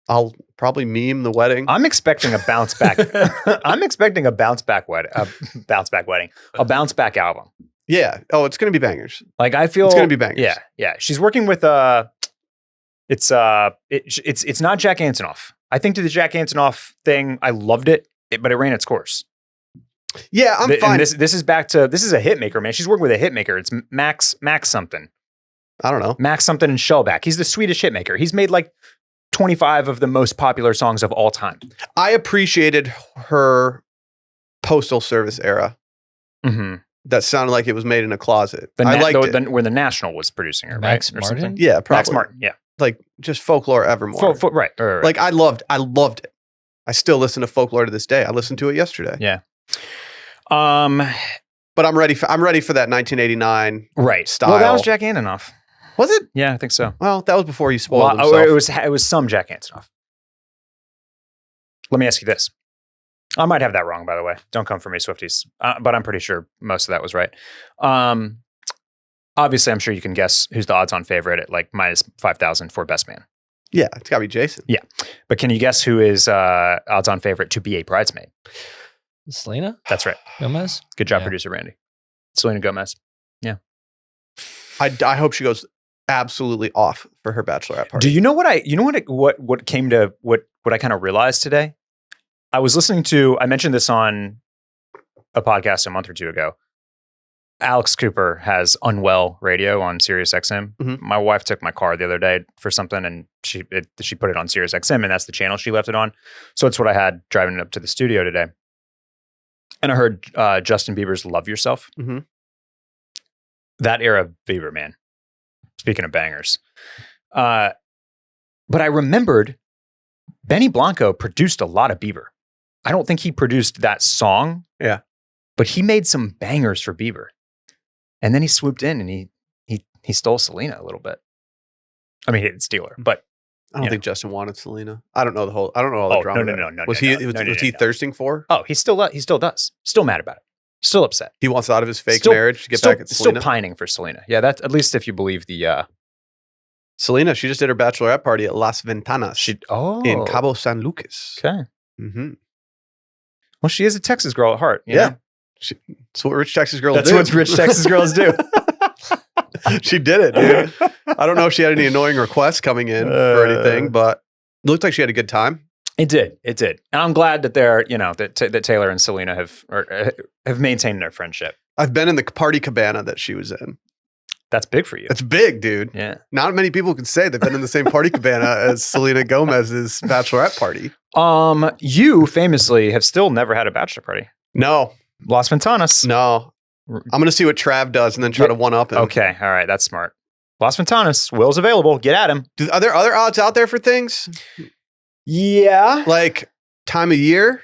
I'll probably meme the wedding. I'm expecting a bounce back. I'm expecting a bounce back wedding. A bounce back album. Yeah. Oh, it's going to be bangers. Like, I feel it's going to be bangers. Yeah. She's working with it's not Jack Antonoff. I think to the Jack Antonoff thing, I loved it, but it ran its course. Yeah, I'm fine. This is a hit maker, man. She's working with a hit maker. It's Max something. I don't know. Max something and Shellback. He's the Swedish hit maker. He's made like 25 of the most popular songs of all time. I appreciated her Postal Service era. That sounded like it was made in a closet. I liked it. Where the National was producing her, Max right? Martin? Or something? Yeah, probably. Max Martin, yeah. Like, just Folklore Evermore. Right. Like, I loved it. I still listen to Folklore to this day. I listened to it yesterday. Yeah. But I'm ready for that 1989 style. Well, that was Jack Antonoff. Was it? Yeah, I think so. Well, that was before he spoiled himself. It was some Jack Antonoff. Let me ask you this. I might have that wrong, by the way. Don't come for me, Swifties. But I'm pretty sure most of that was right. Obviously, I'm sure you can guess who's the odds-on favorite at like minus 5,000 for Best Man. Yeah, it's got to be Jason. Yeah. But can you guess who is odds-on favorite to be a bridesmaid? Selena? That's right. Gomez? Good job, producer Randy. Selena Gomez. Yeah. I hope she goes absolutely off for her bachelorette party. Do you know what I kind of realized today? I was listening to, I mentioned this on a podcast a month or two ago. Alex Cooper has Unwell radio on Sirius XM. My wife took my car the other day for something, and she put it on Sirius XM, and that's the channel she left it on. So it's what I had driving up to the studio today. And I heard Justin Bieber's "Love Yourself." That era of Bieber, man. Speaking of bangers, but I remembered Benny Blanco produced a lot of Bieber. I don't think he produced that song. Yeah, but he made some bangers for Bieber. And then he swooped in and he stole Selena a little bit. I mean, he didn't steal her, but I don't think Justin wanted Selena. I don't know all the drama. No. Was he thirsting for her? Oh, he still does. Still mad about it. Still upset. He wants out of his fake marriage to get back at Selena. Still pining for Selena. Yeah, that's at least if you believe the Selena, she just did her bachelorette party at Las Ventanas in Cabo San Lucas. Okay. Well, she is a Texas girl at heart. You know? That's what rich Texas girls do. That's what rich Texas girls do. She did it, dude. I don't know if she had any annoying requests coming in or anything, but it looked like she had a good time. It did. And I'm glad that that Taylor and Selena have maintained their friendship. I've been in the party cabana that she was in. That's big for you. It's big, dude. Yeah. Not many people can say they've been in the same party cabana as Selena Gomez's bachelorette party. You famously have still never had a bachelor party. No. Las Ventanas. No. I'm going to see what Trav does and then try to one-up him. Okay. All right. That's smart. Las Ventanas. Will's available. Get at him. Are there other odds out there for things? Yeah. Like time of year?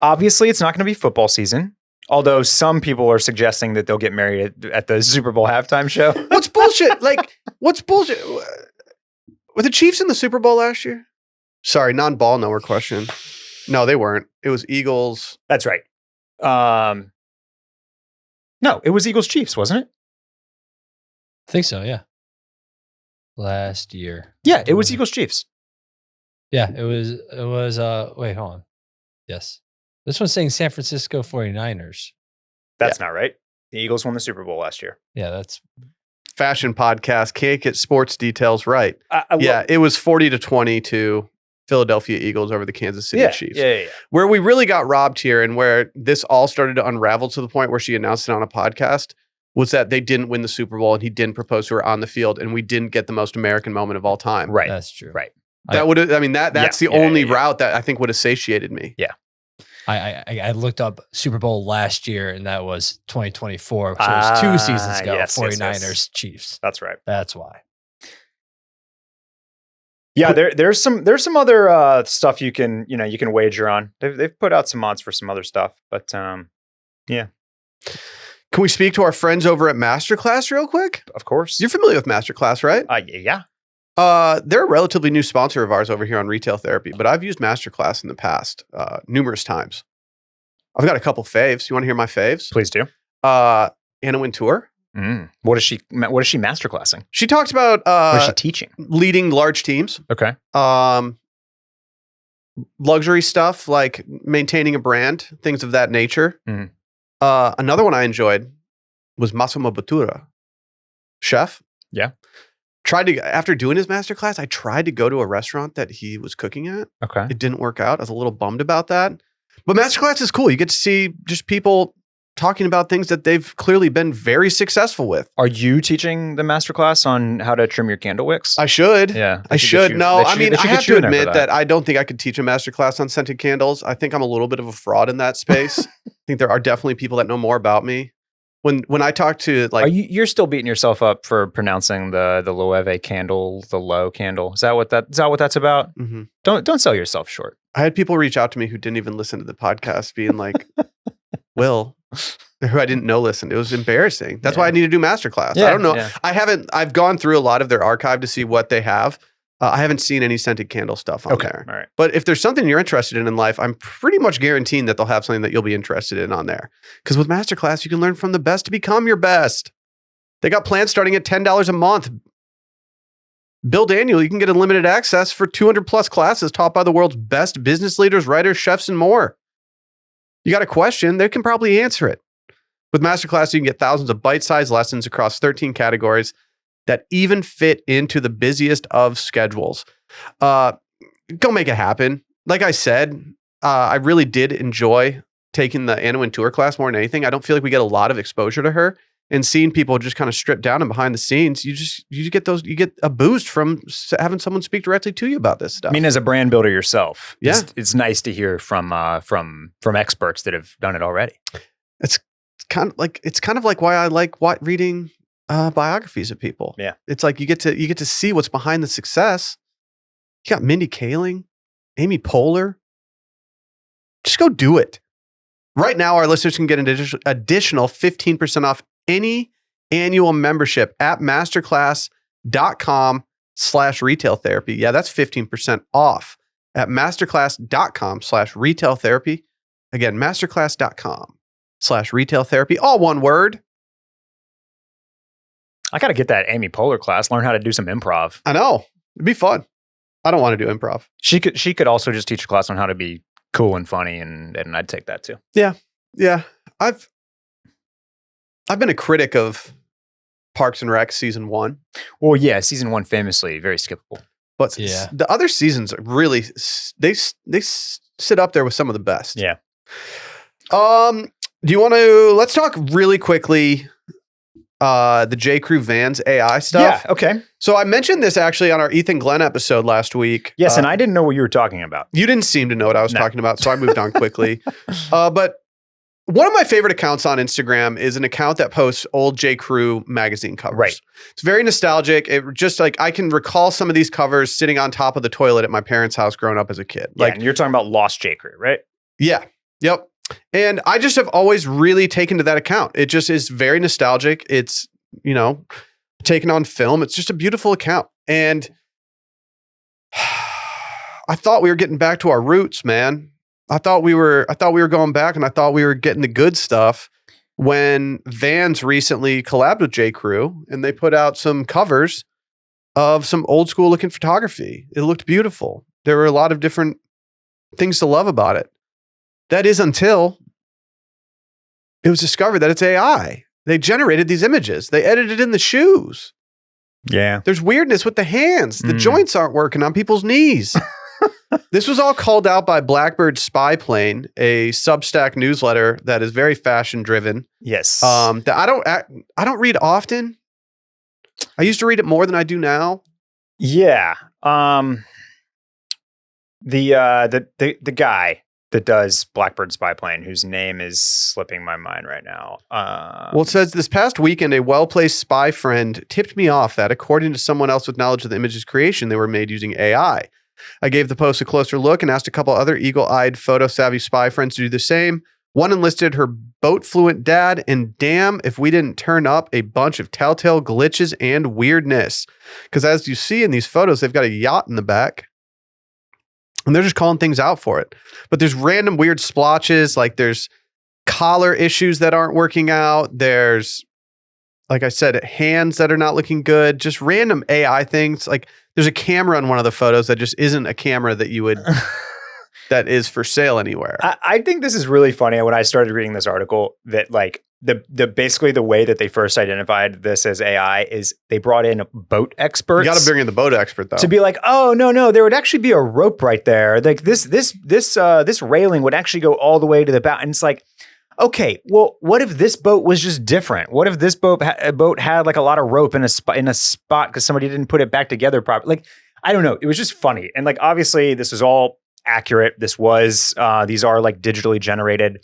Obviously, it's not going to be football season. Although some people are suggesting that they'll get married at the Super Bowl halftime show. What's bullshit? What's bullshit? Were the Chiefs in the Super Bowl last year? Sorry, non-ball knower question. No, they weren't. It was Eagles. That's right. No, it was Eagles Chiefs, wasn't it? I think so, yeah. Last year. Yeah, it was Eagles Chiefs. Yeah, it was wait, hold on. Yes. This one's saying San Francisco 49ers. That's not right. The Eagles won the Super Bowl last year. Yeah, that's fashion podcast. Can't get sports details right. It was 40-20 to Philadelphia Eagles over the Kansas City Chiefs. Yeah. Where we really got robbed here and where this all started to unravel to the point where she announced it on a podcast was that they didn't win the Super Bowl and he didn't propose to her on the field and we didn't get the most American moment of all time. Right. That's true. Right. That would have, that's the only route that I think would have satiated me. Yeah. I looked up Super Bowl last year and that was 2024. So it was 2 seasons ago. 49ers Chiefs. That's right. That's why. Yeah, there's some other stuff you can wager on. They've put out some odds for some other stuff, but yeah. Can we speak to our friends over at Masterclass real quick? Of course. You're familiar with Masterclass, right? Yeah. They're a relatively new sponsor of ours over here on Retail Therapy, but I've used Masterclass in the past numerous times. I've got a couple faves. You want to hear my faves? Please do. Anna Wintour. What is she masterclassing? She talks about what is she teaching? Leading large teams. Okay. Luxury stuff like maintaining a brand, things of that nature. Another one I enjoyed was Massimo Bottura, chef. Yeah. After doing his masterclass, I tried to go to a restaurant that he was cooking at. Okay. It didn't work out. I was a little bummed about that. But masterclass is cool. You get to see just people talking about things that they've clearly been very successful with. Are you teaching the masterclass on how to trim your candle wicks? I should. Yeah. I should. No, I mean, I have to admit that I don't think I could teach a masterclass on scented candles. I think I'm a little bit of a fraud in that space. I think there are definitely people that know more about me. When I talk to you're still beating yourself up for pronouncing the Loewe candle, the low candle. Is that what that's about? Mm-hmm. Don't sell yourself short. I had people reach out to me who didn't even listen to the podcast being like, Will, who I didn't know listened. It was embarrassing. That's why I need to do masterclass. I don't know. Yeah. I've gone through a lot of their archive to see what they have. I haven't seen any scented candle stuff on there. All right. But if there's something you're interested in life, I'm pretty much guaranteeing that they'll have something that you'll be interested in on there. Because with Masterclass, you can learn from the best to become your best. They got plans starting at $10 a month. Billed annually, you can get unlimited access for 200 plus classes taught by the world's best business leaders, writers, chefs, and more. You got a question, they can probably answer it. With Masterclass, you can get thousands of bite-sized lessons across 13 categories that even fit into the busiest of schedules. Go make it happen. Like I said, I really did enjoy taking the Anna Wintour class more than anything. I don't feel like we get a lot of exposure to her, and seeing people just kind of stripped down and behind the scenes. You get a boost from having someone speak directly to you about this stuff. I mean, as a brand builder yourself, yeah, it's nice to hear from experts that have done it already. It's kind of like why I like reading biographies of people. Yeah, it's like you get to see what's behind the success. You got Mindy Kaling, Amy Poehler. Just go do it. Right now, our listeners can get an additional 15% off any annual membership at masterclass.com/retail therapy. Yeah, that's 15% off at masterclass.com/retail therapy. Again, masterclass.com/retail therapy. All one word. I got to get that Amy Poehler class, learn how to do some improv. I know. It'd be fun. I don't want to do improv. She could also just teach a class on how to be cool and funny, and I'd take that too. Yeah. Yeah. I've been a critic of Parks and Rec season 1. Well, yeah, season 1 famously very skippable. But the other seasons really they sit up there with some of the best. Yeah. Do you want to let's talk really quickly the J. Crew Vans AI stuff? Yeah, okay. So I mentioned this actually on our Ethan Glenn episode last week. Yes, and I didn't know what you were talking about. You didn't seem to know what I was talking about, so I moved on quickly. But one of my favorite accounts on Instagram is an account that posts old J. Crew magazine covers. Right. It's very nostalgic. It just like I can recall some of these covers sitting on top of the toilet at my parents' house growing up as a kid. Yeah, and you're talking about Lost J. Crew, right? Yeah. Yep. And I just have always really taken to that account. It just is very nostalgic. It's, taken on film. It's just a beautiful account. And I thought we were getting back to our roots, man. I thought we were going back, and I thought we were getting the good stuff when Vans recently collabed with J. Crew, and they put out some covers of some old school looking photography. It looked beautiful. There were a lot of different things to love about it. That is until it was discovered that it's AI. They generated these images. They edited in the shoes. Yeah. There's weirdness with the hands. The joints aren't working on people's knees. This was all called out by Blackbird Spy Plane, a Substack newsletter that is very fashion driven. Yes. That I don't read often. I used to read it more than I do now. Yeah. The guy that does Blackbird Spy Plane, whose name is slipping my mind right now. Well, it says this past weekend, a well-placed spy friend tipped me off that, according to someone else with knowledge of the image's creation, they were made using AI. I gave the post a closer look and asked a couple other eagle-eyed, photo-savvy spy friends to do the same. One enlisted her boat-fluent dad, and damn if we didn't turn up a bunch of telltale glitches and weirdness. Because as you see in these photos, they've got a yacht in the back. And they're just calling things out for it. But there's random weird splotches. Like there's collar issues that aren't working out. There's, like I said, hands that are not looking good. Just random AI things. Like there's a camera in one of the photos that just isn't a camera that you would, that is for sale anywhere. I think this is really funny. When I started reading this article, that like the basically the way that they first identified this as AI is they brought in boat experts. You got to bring in the boat expert though, to be like, oh no, there would actually be a rope right there. Like this railing would actually go all the way to the bow. And it's like, okay, well, what if this boat was just different? What if this boat had like a lot of rope in a spot because somebody didn't put it back together properly? Like, I don't know. It was just funny. And like, obviously this is all accurate. These are like digitally generated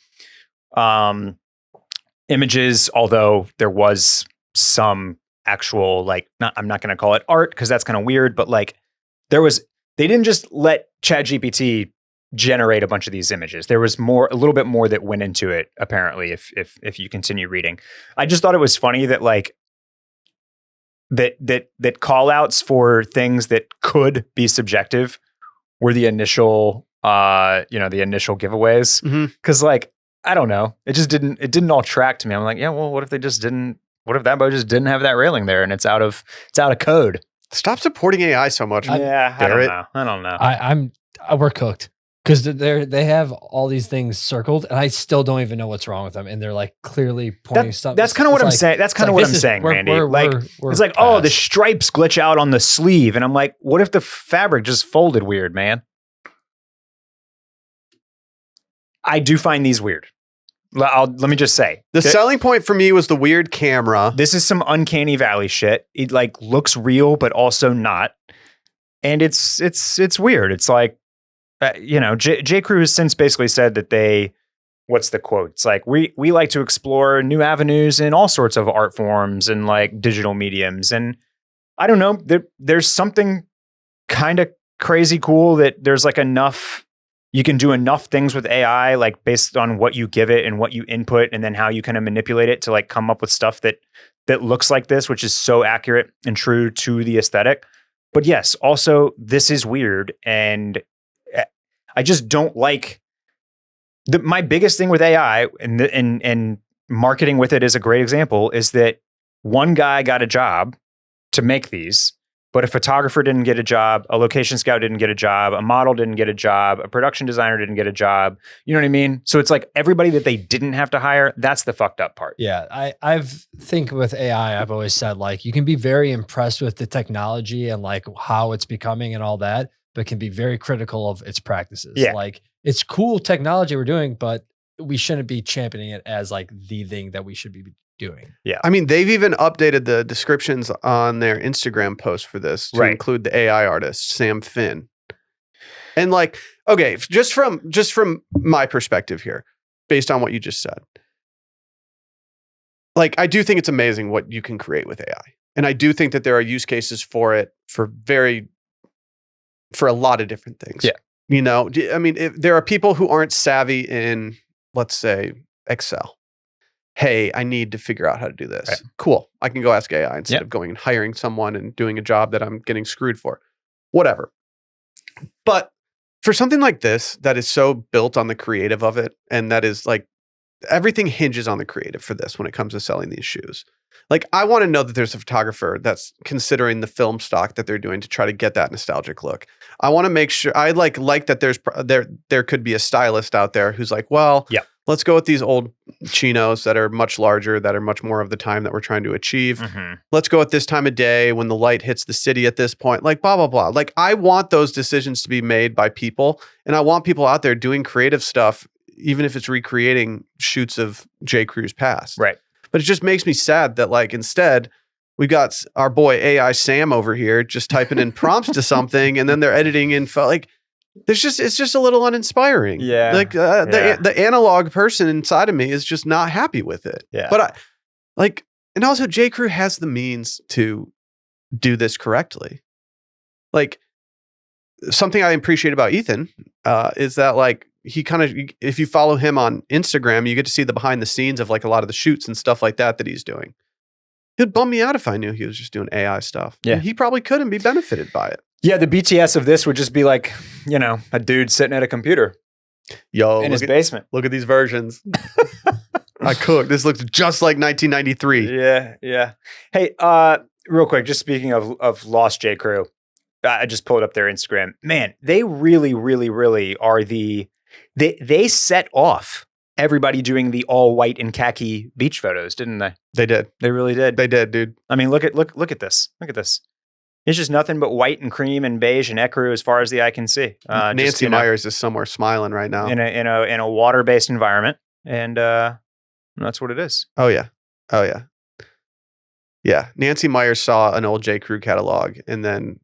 images, although there was some actual like, I'm not going to call it art because that's kind of weird, but like they didn't just let ChatGPT generate a bunch of these images. There was a little bit more that went into it, apparently, if you continue reading. I just thought it was funny that like that call outs for things that could be subjective were the initial giveaways. Cause like, I don't know. It didn't all track to me. I'm like, yeah, well, what if that boat just didn't have that railing there and it's out of code? Stop supporting AI so much. Yeah, I don't know. We're cooked because they have all these things circled and I still don't even know what's wrong with them. And they're like clearly pointing stuff. That's kind of what I'm saying. That's kind of what I'm saying, Randy. It's like, oh, the stripes glitch out on the sleeve. And I'm like, what if the fabric just folded weird, man? I do find these weird. let me just say. The selling point for me was the weird camera. This is some uncanny valley shit. It like looks real, but also not. And it's weird. It's like, J. Crew has since basically said that what's the quote? It's like, we like to explore new avenues in all sorts of art forms and like digital mediums. And I don't know, there's something kind of crazy cool that there's like you can do enough things with AI, like based on what you give it and what you input and then how you kind of manipulate it to like come up with stuff that looks like this, which is so accurate and true to the aesthetic. But yes, also this is weird. And I just don't like my biggest thing with AI and marketing with it is a great example is that one guy got a job to make these, but a photographer didn't get a job, a location scout didn't get a job, a model didn't get a job, a production designer didn't get a job. You know what I mean? So it's like everybody that they didn't have to hire, that's the fucked up part. Yeah. I've think with AI, I've always said like, you can be very impressed with the technology and like how it's becoming and all that, but can be very critical of its practices. Yeah. Like it's cool technology we're doing, but we shouldn't be championing it as like the thing that we should be doing. Yeah. I mean, they've even updated the descriptions on their Instagram post for this to include the AI artist, Sam Finn. And like, okay, just from my perspective here, based on what you just said, like, I do think it's amazing what you can create with AI. And I do think that there are use cases for it for a lot of different things. Yeah. You know, I mean, if there are people who aren't savvy in, let's say, Excel. Hey, I need to figure out how to do this. Right. Cool. I can go ask AI instead of going and hiring someone and doing a job that I'm getting screwed for. Whatever. But for something like this, that is so built on the creative of it, and that is like, everything hinges on the creative for this when it comes to selling these shoes. Like, I want to know that there's a photographer that's considering the film stock that they're doing to try to get that nostalgic look. I want to make sure I like that there could be a stylist out there who's like, well, let's go with these old chinos that are much larger, that are much more of the time that we're trying to achieve. Mm-hmm. Let's go at this time of day when the light hits the city at this point, like blah, blah, blah. Like, I want those decisions to be made by people, and I want people out there doing creative stuff, even if it's recreating shoots of J. Crew's past. Right. But it just makes me sad that like instead we got our boy AI Sam over here just typing in prompts to something, and then they're editing in like it's just a little uninspiring. Yeah. Like the analog person inside of me is just not happy with it. Yeah. But and also J. Crew has the means to do this correctly. Like, something I appreciate about Ethan is that like, he kind of, if you follow him on Instagram, you get to see the behind the scenes of like a lot of the shoots and stuff like that he's doing. It'd bum me out if I knew he was just doing AI stuff. Yeah. And he probably couldn't be benefited by it. Yeah. The BTS of this would just be like, a dude sitting at a computer in his basement. Look at these versions. I cooked. This looks just like 1993. Yeah. Yeah. Hey, real quick, just speaking of Lost J. Crew, I just pulled up their Instagram. Man, they really, really, really are they set off everybody doing the all white and khaki beach photos, didn't they? They did. They really did. They did, dude. I mean, look at this. Look at this. It's just nothing but white and cream and beige and ecru as far as the eye can see. Nancy Myers is somewhere smiling right now in a water-based environment, and that's what it is. Oh yeah. Yeah. Nancy Myers saw an old J. Crew catalog and then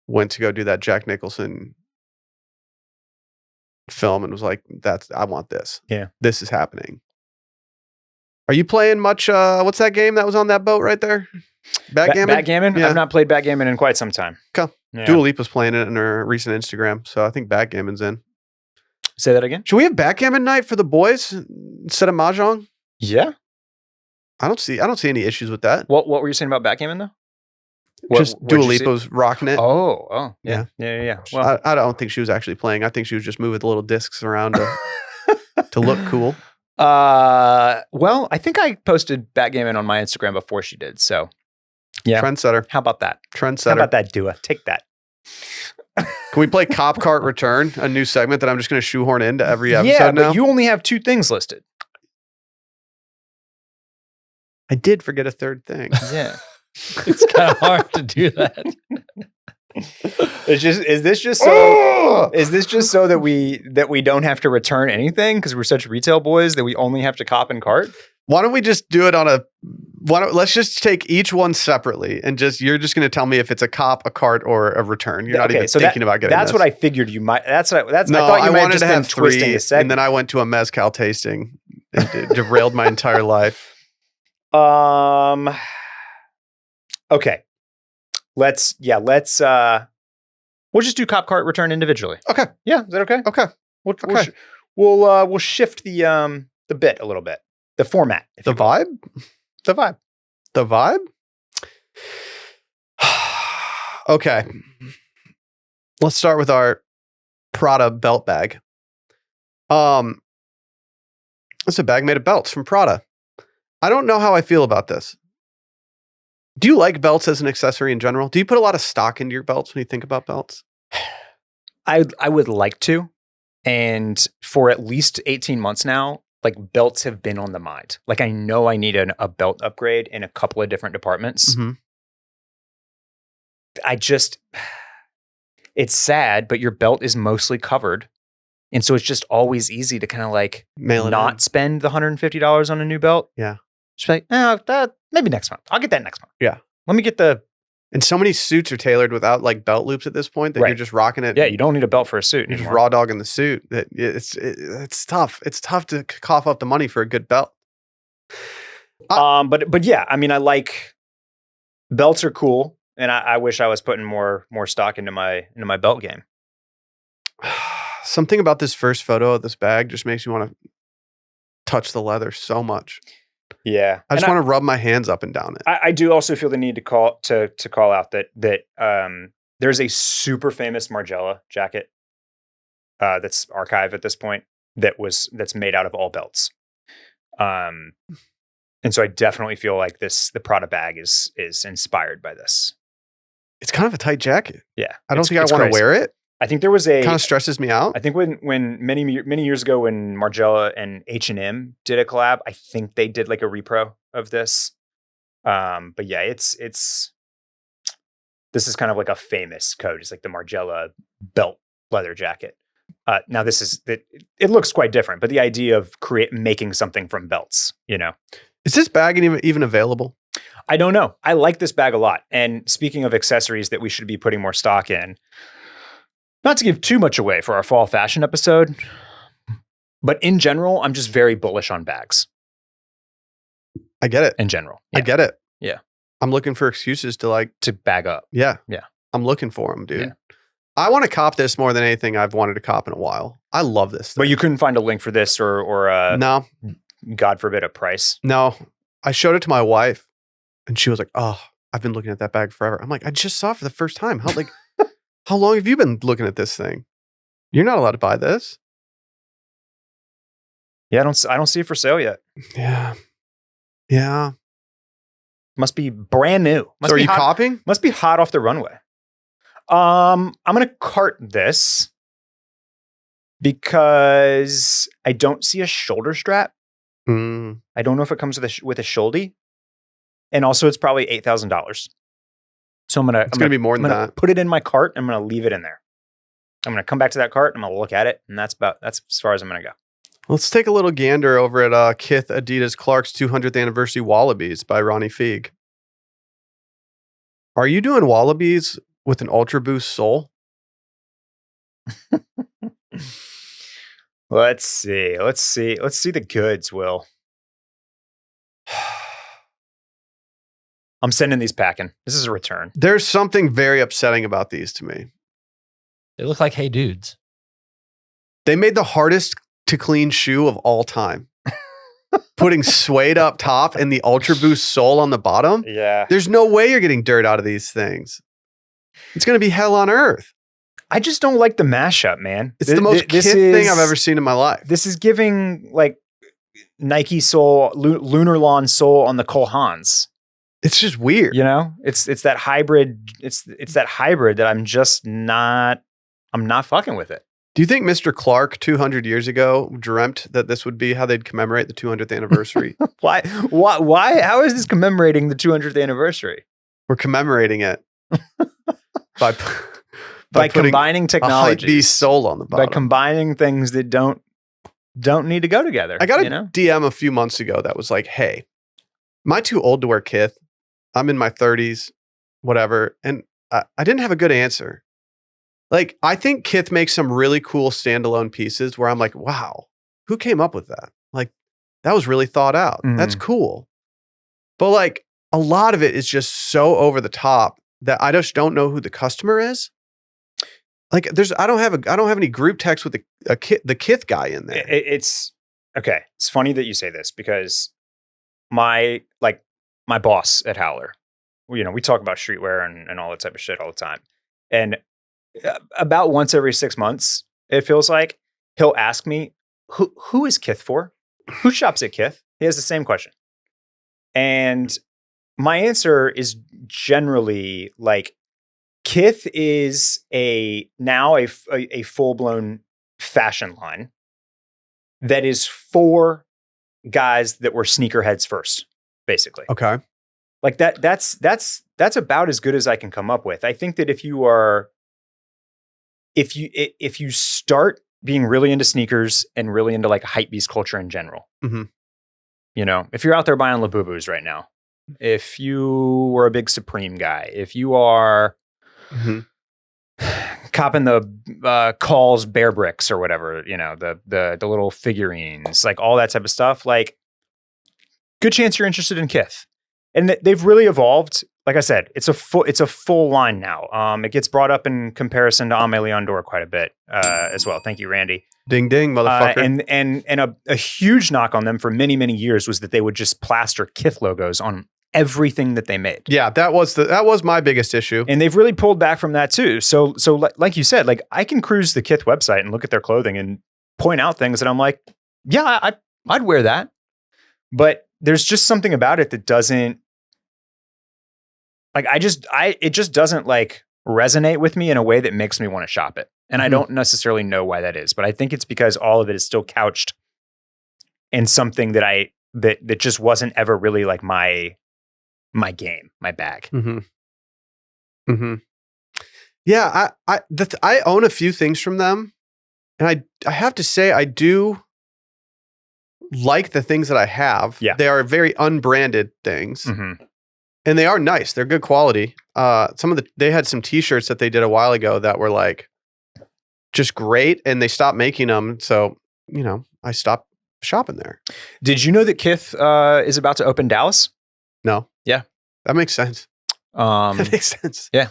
went to go do that Jack Nicholson film and was like, I want this. Yeah. This is happening. Are you playing much what's that game that was on that boat right there? Backgammon? Backgammon? Yeah. I've not played backgammon in quite some time. Okay. Yeah. Dua Lipa's playing it in her recent Instagram, so I think backgammon's in. Say that again? Should we have backgammon night for the boys instead of mahjong? Yeah. I don't see any issues with that. What were you saying about backgammon though? Just Dua Lipa's rocking it. Oh, yeah. Well, I don't think she was actually playing. I think she was just moving the little discs around to look cool. Well, I think I posted backgammon on my Instagram before she did. So, yeah. Trendsetter. How about that? Trendsetter. How about that, Dua? Take that. Can we play Cop Cart Return, a new segment that I'm just going to shoehorn into every episode now? But you only have 2 things listed. I did forget a third thing. Yeah. It's kind of hard to do that. Is this just so that we don't have to return anything because we're such retail boys that we only have to cop and cart? Why don't we just do it let's just take each one separately and you're just going to tell me if it's a cop, a cart, or a return. You're not even thinking about getting that's this. what I figured you might. I thought you I might wanted just to have three, and then I went to a mezcal tasting and it derailed my entire life. Okay. Let's we'll just do cop, cart, return individually. Okay. Yeah, is that okay? Okay. We'll shift the bit a little bit. The format. The vibe? The vibe. The vibe? Okay. Let's start with our Prada belt bag. It's a bag made of belts from Prada. I don't know how I feel about this. Do you like belts as an accessory in general? Do you put a lot of stock into your belts when you think about belts? I would like to. And for at least 18 months now, like belts have been on the mind. Like I know I need a belt upgrade in a couple of different departments. Mm-hmm. It's sad, but your belt is mostly covered. And so it's just always easy to kind of like not spend the $150 on a new belt. Yeah. Just be like, maybe next month. I'll get that next month. Yeah. Let me get And so many suits are tailored without like belt loops at this point that you're just rocking it. Yeah, you don't need a belt for a suit You're anymore. just raw dogging the suit. It's tough. It's tough to cough up the money for a good belt. But yeah, I mean, I like belts are cool, and I wish I was putting more stock into my belt game. Something about this first photo of this bag just makes you want to touch the leather so much. Yeah, I just want to rub my hands up and down it. I do also feel the need to call out that there's a super famous Margiela jacket that's archived at this point that's made out of all belts. And so I definitely feel like the Prada bag is inspired by this. It's kind of a tight jacket. Yeah, I don't think I want to wear it. I think there was kind of stresses me out. I think when many years ago when Margiela and H&M did a collab, I think they did like a repro of this. But yeah, this is kind of like a famous code. It's like the Margiela belt leather jacket. Now it looks quite different, but the idea of making something from belts, Is this bag even available? I don't know. I like this bag a lot. And speaking of accessories that we should be putting more stock in, not to give too much away for our fall fashion episode, but in general, I'm just very bullish on bags. I get it. In general. Yeah. I get it. Yeah. I'm looking for excuses to bag up. Yeah. Yeah. I'm looking for them, dude. Yeah. I want to cop this more than anything I've wanted to cop in a while. I love this thing. But you couldn't find a link for this or no, God forbid, a price. No, I showed it to my wife and she was like, "Oh, I've been looking at that bag forever." I'm like, "I just saw it for the first time. How long have you been looking at this thing? You're not allowed to buy this." Yeah, I don't see it for sale yet. Yeah. Yeah. Must be brand new. So are you copying? Must be hot off the runway. I'm going to cart this because I don't see a shoulder strap. I don't know if it comes with a shouldy. And also it's probably $8,000. So I'm going to be more than that. Put it in my cart. I'm going to leave it in there. I'm going to come back to that cart. I'm going to look at it. And that's as far as I'm going to go. Let's take a little gander over at Kith Adidas Clark's 200th Anniversary Wallabies by Ronnie Feig. Are you doing Wallabies with an Ultra Boost sole? Let's see the goods, Will. I'm sending these packing. This is a return. There's something very upsetting about these to me. They look like Hey Dudes. They made the hardest to clean shoe of all time. Putting suede up top and the Ultra Boost sole on the bottom. Yeah. There's no way you're getting dirt out of these things. It's going to be hell on earth. I just don't like the mashup, man. It's the most Kith thing I've ever seen in my life. This is giving like Nike sole, Lunar Lawn sole on the Cole Haans. It's just weird. It's that hybrid. It's that hybrid that I'm not fucking with it. Do you think Mr. Clark 200 years ago dreamt that this would be how they'd commemorate the 200th anniversary? Why? How is this commemorating the 200th anniversary? We're commemorating it. by combining a technologies, hype beast soul on the bottom. by combining things that don't need to go together. I got a DM a few months ago that was like, "Hey, am I too old to wear kith? I'm in my 30s, whatever." And I didn't have a good answer. Like, I think kith makes some really cool standalone pieces where I'm like, wow, who came up with that? Like, that was really thought out. That's cool. But like, a lot of it is just so over the top that I just don't know who the customer is. Like, I don't have any group text with the kith guy in there. It's okay. It's funny that you say this because my boss at Howler, we talk about streetwear and all that type of shit all the time. And about once every 6 months, it feels like he'll ask me, who is kith for? Who shops at kith? He has the same question. And my answer is generally like, kith is now a full-blown fashion line that is for guys that were sneakerheads first, basically. Okay. Like that's about as good as I can come up with. I think that if you start being really into sneakers and really into like hype beast culture in general, if you're out there buying Labubus right now, if you were a big Supreme guy, if you are copping the Calls Bear Bricks or whatever, the little figurines, like all that type of stuff, like good chance you're interested in kith. And they've really evolved. Like I said, it's a full line now. It gets brought up in comparison to Aimé Leon Dore quite a bit as well. Thank you, Randy. Ding ding, motherfucker. And a huge knock on them for many, many years was that they would just plaster kith logos on everything that they made. Yeah, that was my biggest issue. And they've really pulled back from that too. So like you said, like I can cruise the kith website and look at their clothing and point out things that I'm like, yeah, I'd wear that. But there's just something about it that doesn't, like, it just doesn't like resonate with me in a way that makes me want to shop it. And I don't necessarily know why that is, but I think it's because all of it is still couched in something that that just wasn't ever really like my game, my bag. Yeah, I own a few things from them, and I have to say I do like the things that I have. Yeah, they are very unbranded things. And they are nice. They're good quality. They had some t-shirts that they did a while ago that were like just great, and they stopped making them. So, I stopped shopping there. Did you know that kith is about to open Dallas? No. Yeah. That makes sense. That makes sense. Yeah.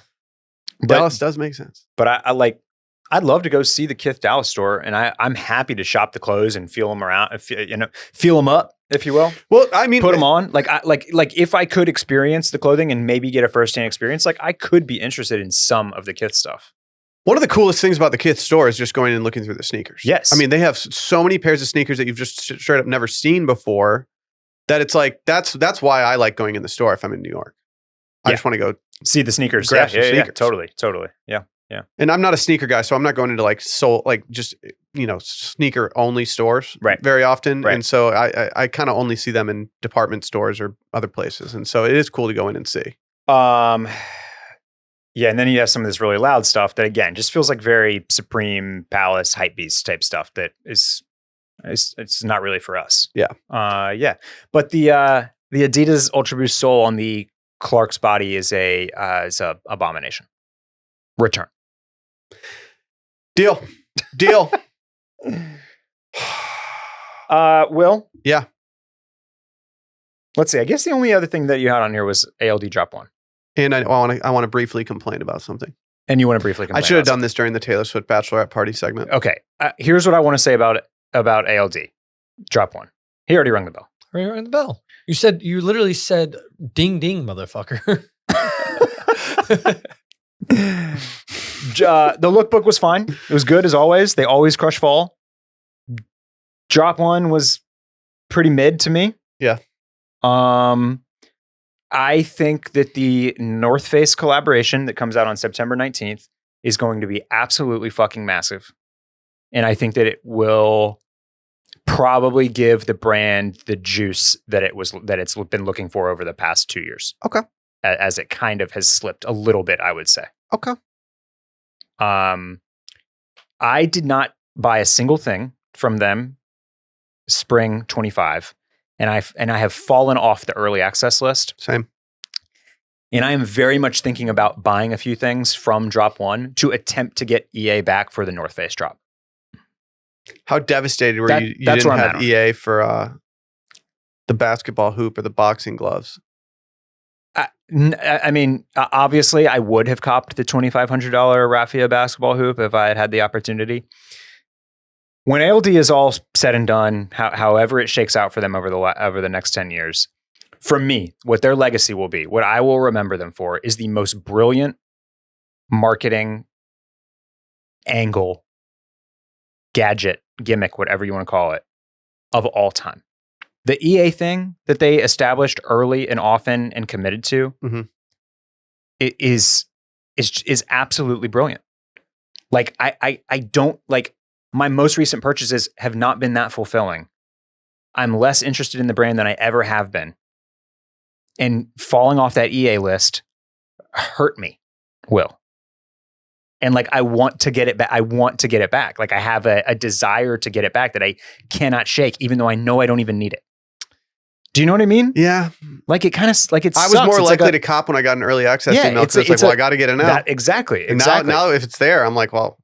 Dallas does make sense. But I'd love to go see the kith Dallas store, and I'm happy to shop the clothes and feel them around, feel them up, if you will. Well, I mean, put them on. Like if I could experience the clothing and maybe get a firsthand experience, like I could be interested in some of the kith stuff. One of the coolest things about the kith store is just going and looking through the sneakers. Yes. I mean, they have so many pairs of sneakers that you've just straight up never seen before that it's like, that's why I like going in the store if I'm in New York. I just want to go see the sneakers. Grab some sneakers. Totally. Yeah. Yeah. And I'm not a sneaker guy, so I'm not going into like sneaker only stores very often. Right. And so I kind of only see them in department stores or other places. And so it is cool to go in and see. Yeah, and then you have some of this really loud stuff that again just feels like very Supreme Palace hypebeast type stuff that is it's not really for us. Yeah. Yeah. But the Adidas Ultra Boost sole on the Clark's body is a abomination. Return. Deal. Will? Yeah. Let's see. I guess the only other thing that you had on here was ALD Drop 1. And I want to briefly complain about something. And you want to briefly complain? I should have done this during the Taylor Swift Bachelorette party segment. Okay. Here's what I want to say about ALD. Drop 1. He already rung the bell. Already rung the bell. You literally said ding ding, motherfucker. The lookbook was fine. It was good as always. They always crush fall. Drop 1 was pretty mid to me. Yeah. I think that the North Face collaboration that comes out on September 19th is going to be absolutely fucking massive. And I think that it will probably give the brand the juice that it's been looking for over the past 2 years. Okay. As it kind of has slipped a little bit, I would say. Okay. I did not buy a single thing from them spring 25, and I have fallen off the early access list. Same. And I am very much thinking about buying a few things from Drop One to attempt to get EA back for the North Face drop. How devastated were you didn't have EA for the basketball hoop or the boxing gloves? I mean, obviously, I would have copped the $2,500 Raffia basketball hoop if I had had the opportunity. When ALD is all said and done, however it shakes out for them over the next 10 years, for me, what their legacy will be, what I will remember them for, is the most brilliant marketing angle, gadget, gimmick, whatever you want to call it, of all time. The EA thing that they established early and often and committed to it is absolutely brilliant. Like I don't like my most recent purchases have not been that fulfilling. I'm less interested in the brand than I ever have been. And falling off that EA list hurt me, Will. And like, I want to get it back. I want to get it back. Like I have a desire to get it back that I cannot shake, even though I know I don't even need it. Do you know what I mean? Yeah. Like it kind of, like it's. I was more likely to cop when I got an early access email because it's like, well, I got to get it now. Exactly. And now if it's there, I'm like, well.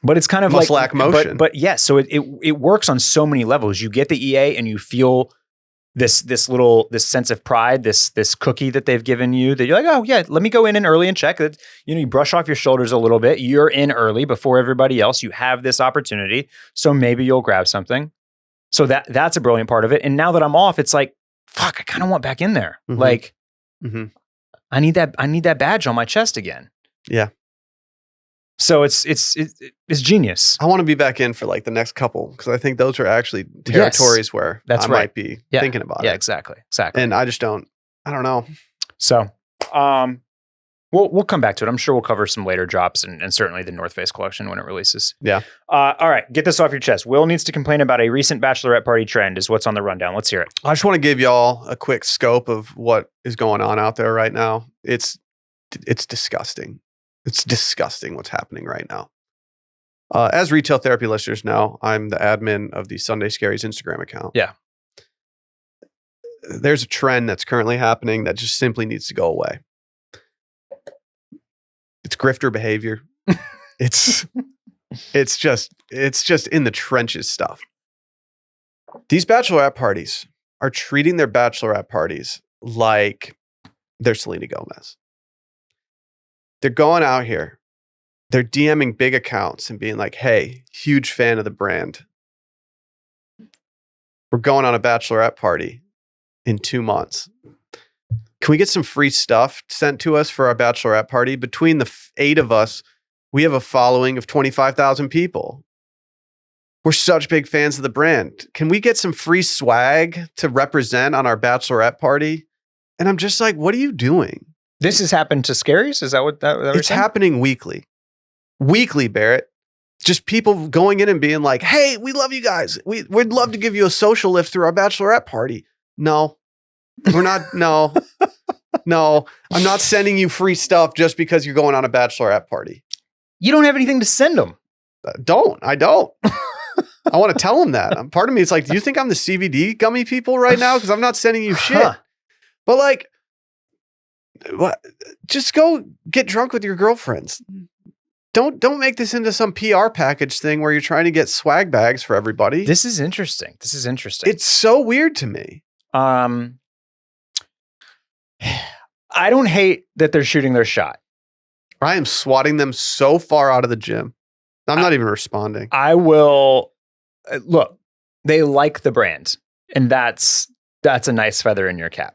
But it's kind of must lack motion. But yeah, so it works on so many levels. You get the EA and you feel this sense of pride, this cookie that they've given you that you're like, oh yeah, let me go in early and check it. You know, you brush off your shoulders a little bit. You're in early before everybody else. You have this opportunity, so maybe you'll grab something. So that's a brilliant part of it. And now that I'm off, it's like, fuck, I kind of want back in there. Like, I need that badge on my chest again. Yeah. So it's genius. I want to be back in for like the next couple because I think those are actually territories where might be thinking about it. Yeah, exactly. And I don't know. So, we'll come back to it. I'm sure we'll cover some later drops and certainly the North Face collection when it releases. Yeah. All right, get this off your chest. Will needs to complain about a recent bachelorette party trend is what's on the rundown. Let's hear it. I just want to give y'all a quick scope of what is going on out there right now. It's disgusting. It's disgusting what's happening right now. As retail therapy listeners know, I'm the admin of the Sunday Scaries Instagram account. Yeah. There's a trend that's currently happening that just simply needs to go away. It's grifter behavior. It's just in the trenches stuff. These bachelorette parties are treating their bachelorette parties like they're Selena Gomez. They're going out here. They're DMing big accounts and being like, hey, huge fan of the brand. We're going on a bachelorette party in 2 months. Can we get some free stuff sent to us for our bachelorette party? Between the 8 of us, we have a following of 25,000 people. We're such big fans of the brand. Can we get some free swag to represent on our bachelorette party? And I'm just like, what are you doing? This has happened to Scaries? Is that what that it's happening weekly? Weekly, Barrett. Just people going in and being like, hey, we love you guys. We'd love to give you a social lift through our bachelorette party. No, we're not. No, I'm not sending you free stuff just because you're going on a bachelorette party. You don't have anything to send them. I don't. I want to tell them that. Part of me is like, do you think I'm the CBD gummy people right now? Because I'm not sending you shit. But like, what? Just go get drunk with your girlfriends. Don't make this into some PR package thing where you're trying to get swag bags for everybody. This is interesting. It's so weird to me. I don't hate that they're shooting their shot. I am swatting them so far out of the gym. I'm not even responding. I will look. They like the brand, and that's a nice feather in your cap.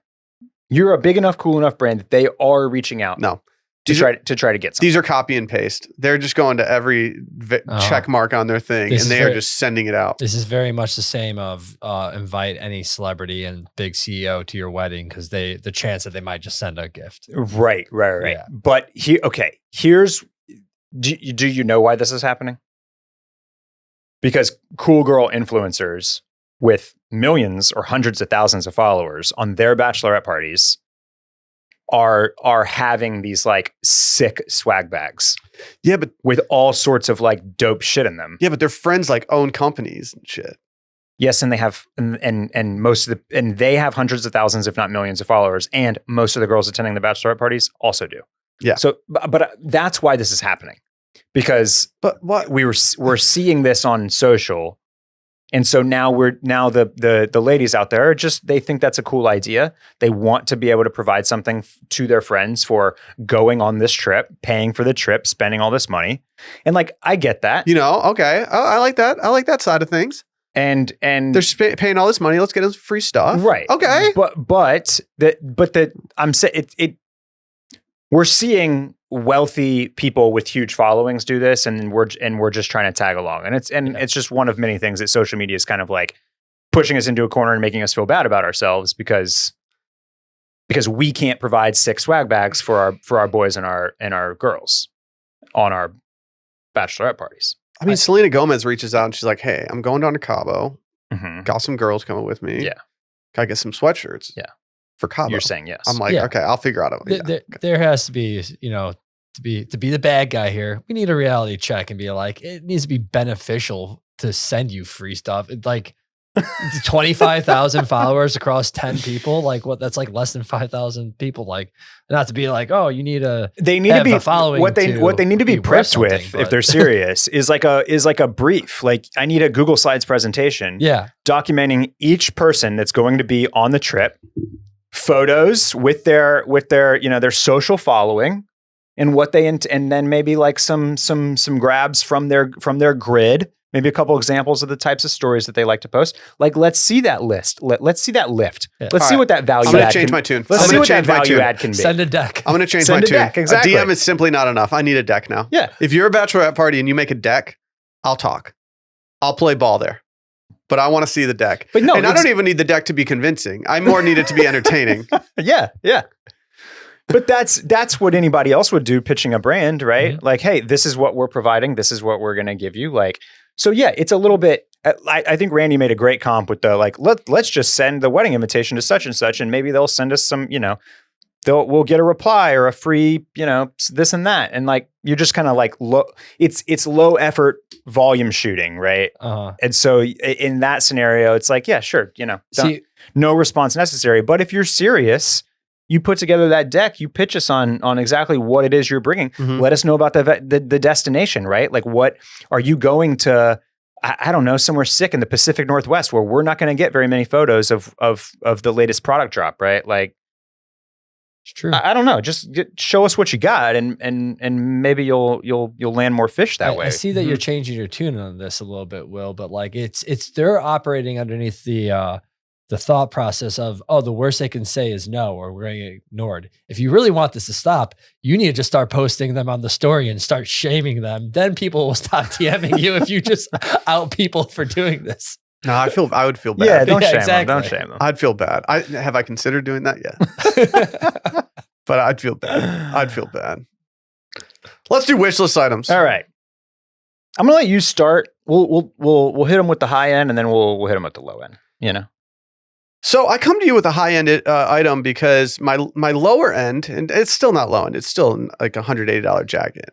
You're a big enough, cool enough brand that they are reaching out. No. To try to get something. These are copy and paste. They're just going to every check mark on their thing, and they are just sending it out. This is very much the same of invite any celebrity and big CEO to your wedding because the chance that they might just send a gift. Right. Yeah. But here's do you know why this is happening? Because cool girl influencers with millions or hundreds of thousands of followers on their bachelorette parties are having these like sick swag bags. Yeah, but with all sorts of like dope shit in them. Yeah, but their friends like own companies and shit. Yes, and they have and most of the and they have hundreds of thousands, if not millions, of followers, and most of the girls attending the bachelorette parties also do. Yeah. So, but that's why this is happening, because we're seeing this on social, and so now the ladies out there are just, they think that's a cool idea. They want to be able to provide something to their friends for going on this trip, paying for the trip, spending all this money, and like I get that. Okay, I like that. I like that side of things. And they're paying all this money. Let's get them free stuff, right? Okay, we're seeing wealthy people with huge followings do this, and we're just trying to tag along, and it's just one of many things that social media is kind of like pushing us into a corner and making us feel bad about ourselves because we can't provide 6 swag bags for our boys and our girls on our bachelorette parties. I mean, Selena Gomez reaches out and she's like, "Hey, I'm going down to Cabo. Mm-hmm. Got some girls coming with me. Yeah, can I get some sweatshirts? Yeah, for Cabo." You're saying yes. I'm like, okay, I'll figure out. There has to be, to be the bad guy here. We need a reality check and be like, it needs to be beneficial to send you free stuff. It's like 25,000 followers across 10 people. Like that's like less than 5,000 people. Like, not to be like, oh, you need they need to be following. What they need to be prepped with, if they're serious, is like a brief. Like, I need a Google Slides presentation. Yeah. Documenting each person that's going to be on the trip, photos with their their social following, and what they and then maybe like some grabs from their grid. Maybe a couple examples of the types of stories that they like to post. Like, let's see that list. Let's see that lift. Yeah. Let's see what that value I'm add going to change my tune. Let's see what that value add can be. Send a deck. I'm going to change Send my a tune. deck, exactly. A DM is simply not enough. I need a deck now. Yeah. If you're a bachelorette party and you make a deck, I'll talk. I'll play ball there. But I want to see the deck. But no, and I don't even need the deck to be convincing. I more need it to be entertaining. Yeah. But that's what anybody else would do pitching a brand, right? Mm-hmm. Like, hey, this is what we're providing. This is what we're going to give you. Like, so yeah, it's a little bit, I think Randy made a great comp with the, like, let's just send the wedding invitation to such and such, and maybe they'll send us some, we'll get a reply or a free, this and that. And like, you're just kind of like, it's low effort volume shooting, right? Uh-huh. And so in that scenario, it's like, yeah, sure, no response necessary. But if you're serious, you put together that deck, you pitch us on exactly what it is you're bringing. Mm-hmm. Let us know about the destination, right? Like, what are you going to, I don't know, somewhere sick in the Pacific Northwest where we're not going to get very many photos of the latest product drop, right? Like, it's true. I don't know. Just show us what you got, and maybe you'll land more fish that way. I see that you're changing your tune on this a little bit, Will, but like it's they're operating underneath the thought process of, oh, the worst they can say is no, or we're going to get ignored. If you really want this to stop, you need to just start posting them on the story and start shaming them. Then people will stop DMing you if you just out people for doing this. No, I would feel bad. Yeah, don't shame exactly. them. Don't shame them. I'd feel bad. Have I considered doing that yet? But I'd feel bad. Let's do wish list items. All right. I'm gonna let you start. We'll hit them with the high end, and then we'll hit them with the low end. So I come to you with a high end item because my lower end, and it's still not low end, it's still like $180 jacket,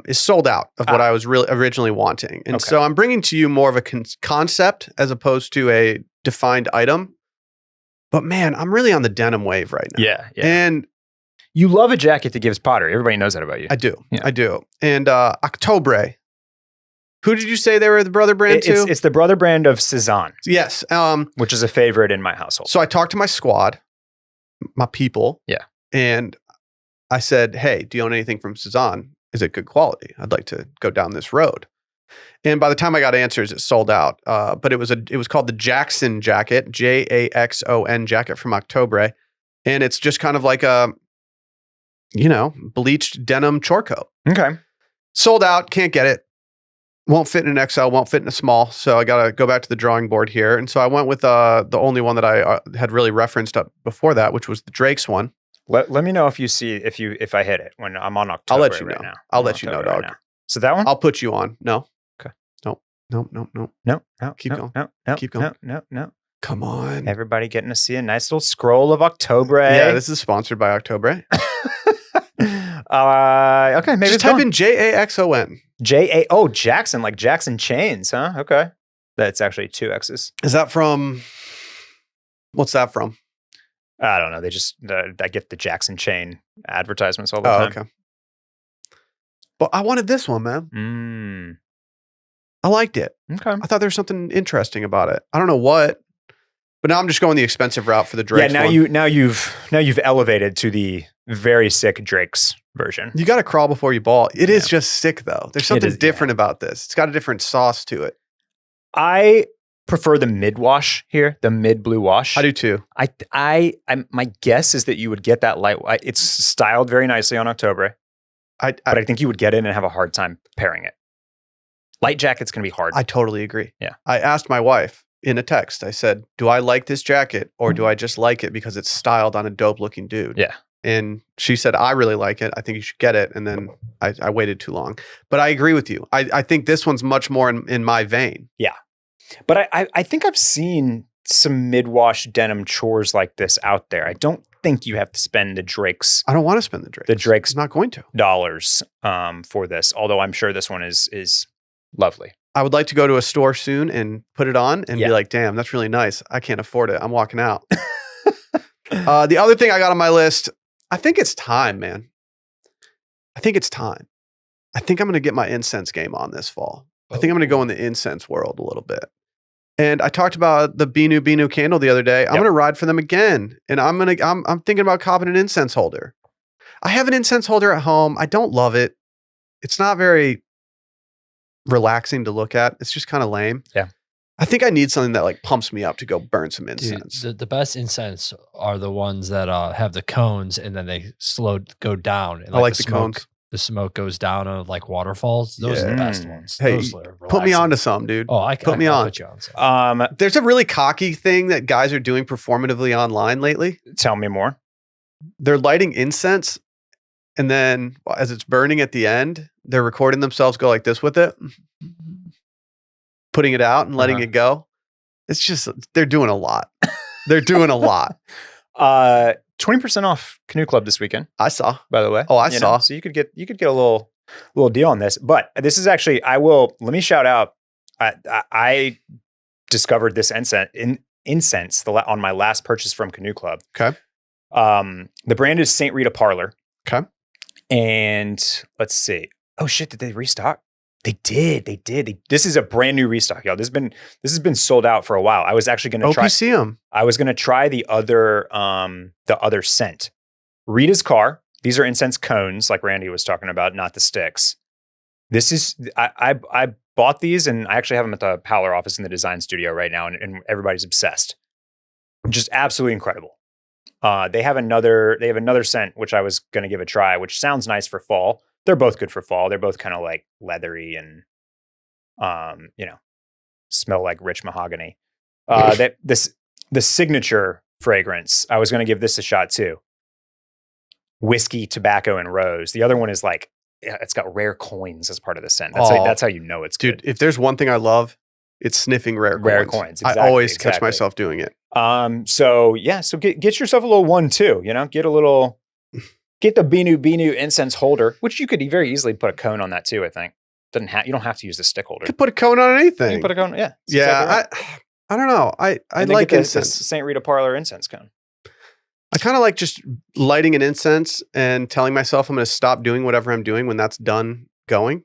is sold out of what I was really originally wanting. And so I'm bringing to you more of a concept as opposed to a defined item. But man, I'm really on the denim wave right now. Yeah. And you love a jacket that gives pottery. Everybody knows that about you. I do. Yeah. I do. And Octobre. Who did you say they were the brother brand to? It's the brother brand of Ssense. Yes. Which is a favorite in my household. So I talked to my squad, my people. Yeah. And I said, hey, do you own anything from Ssense? Is it good quality? I'd like to go down this road. And by the time I got answers, it sold out. But it was called the Jackson jacket, Jaxon jacket from Octobre. And it's just kind of like a, bleached denim chore coat. Okay. Sold out. Can't get it. Won't fit in an XL, won't fit in a small. So I got to go back to the drawing board here. And so I went with the only one that I had really referenced up before that, which was the Drake's one. Let me know if I hit it when I'm on October. I'll let you know. Now. I'll let you know, dog. Right, so that one? I'll put you on. No. Okay. No. No. Keep going. No. Keep going. No. Come on. Everybody getting to see a nice little scroll of October. Yeah, this is sponsored by October. Okay, maybe just type in JAXON. Oh, Jackson, like Jackson Chains, huh? Okay. That's actually 2 X's. Is that from, what's that from? I don't know. They just, I get the Jackson Chain advertisements all the time. Okay. But I wanted this one, man. I liked it. Okay. I thought there was something interesting about it. I don't know what, but now I'm just going the expensive route for the Drake's one. Now you've elevated to the very sick Drake's version. You got to crawl before you ball. It is just sick though. There's something different about this. It's got a different sauce to it. I prefer the mid wash here, the mid blue wash. I do too. My guess is that you would get that light. It's styled very nicely on October, but I think you would get it and have a hard time pairing it. Light jacket's going to be hard. I totally agree. Yeah. I asked my wife in a text. I said, "Do I like this jacket, or do I just like it because it's styled on a dope looking dude?" Yeah. And she said, "I really like it. I think you should get it." And then I waited too long. But I agree with you. I think this one's much more in my vein. Yeah. But I think I've seen some mid-wash denim chores like this out there. I don't think you have to spend the Drake's. I don't want to spend the Drake's. The Drake's I'm not going to dollars for this. Although I'm sure this one is lovely. I would like to go to a store soon and put it on and be like, "Damn, that's really nice. I can't afford it. I'm walking out." The other thing I got on my list, I think it's time, man. I think it's time. I think I'm going to get my incense game on this fall. I think I'm going to go in the incense world a little bit. And I talked about the Binu candle the other day. I'm going to ride for them again. And I'm thinking about copping an incense holder. I have an incense holder at home. I don't love it. It's not very relaxing to look at. It's just kind of lame. Yeah. I think I need something that like pumps me up to go burn some incense. Dude, the best incense are the ones that have the cones and then they go down. And I like the cones. The smoke goes down on like waterfalls. Those are the best ones. Hey, Those are put me on to some, dude. Oh, put me on. Put you on some. There's a really cocky thing that guys are doing performatively online lately. Tell me more. They're lighting incense, and then as it's burning at the end, they're recording themselves go like this with it, putting it out and letting it go. It's just, they're doing a lot. They're doing a lot. 20% off Canoe Club this weekend. I saw, by the way. Oh, I saw. So you could get a little deal on this. But this is actually, let me shout out. I discovered this incense on my last purchase from Canoe Club. Okay. The brand is St. Rita Parlor. Okay. And let's see. Oh shit! Did they restock? They did. This is a brand new restock, y'all. This has been sold out for a while. I was actually going to try. OPC them. I was going to try the other scent. Rita's Car. These are incense cones, like Randy was talking about, not the sticks. This is I bought these, and I actually have them at the Powler office in the design studio right now, and everybody's obsessed. Just absolutely incredible. They have another scent which I was going to give a try, which sounds nice for fall. They're both good for fall. They're both kind of like leathery and, smell like rich mahogany. The signature fragrance, I was going to give this a shot too. Whiskey, tobacco, and rose. The other one is like, it's got rare coins as part of the scent. That's how you know it's good. Dude, if there's one thing I love, it's sniffing rare coins. Exactly, I always catch myself doing it. So get yourself a little one too, get the Binu incense holder, which you could very easily put a cone on that too, I think. You don't have to use the stick holder. You could put a cone on anything. You can put a cone, yeah. Yeah, exactly right. I don't know. I like incense. The St. Rita Parlor incense cone. I kind of like just lighting an incense and telling myself I'm going to stop doing whatever I'm doing when that's done going.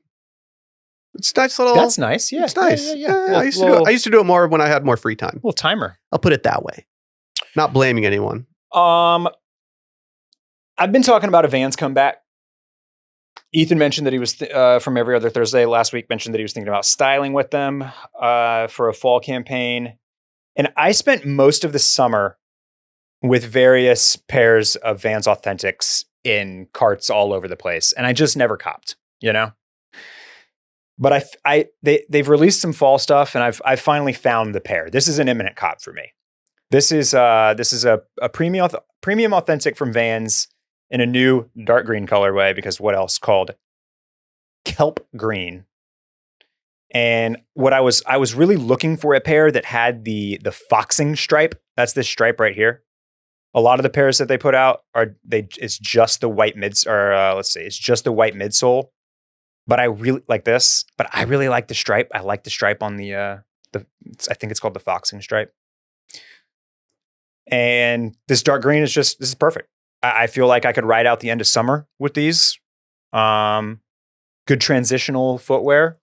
It's a nice little. That's nice. Yeah, it's nice. Yeah. I used to do it more when I had more free time. Little timer. I'll put it that way. Not blaming anyone. I've been talking about a Vans comeback. Ethan mentioned that he was from Every Other Thursday last week. Mentioned that he was thinking about styling with them for a fall campaign, and I spent most of the summer with various pairs of Vans Authentics in carts all over the place, and I just never copped. But they've released some fall stuff, and I've finally found the pair. This is an imminent cop for me. This is a premium authentic from Vans in a new dark green colorway, because what else, called kelp green. And what I was really looking for a pair that had the foxing stripe. That's this stripe right here. A lot of the pairs that they put out it's just the white it's just the white midsole. But I really like this. But I really like the stripe. I like the stripe on I think it's called the foxing stripe. And this dark green this is perfect. I feel like I could ride out the end of summer with these. Good transitional footwear.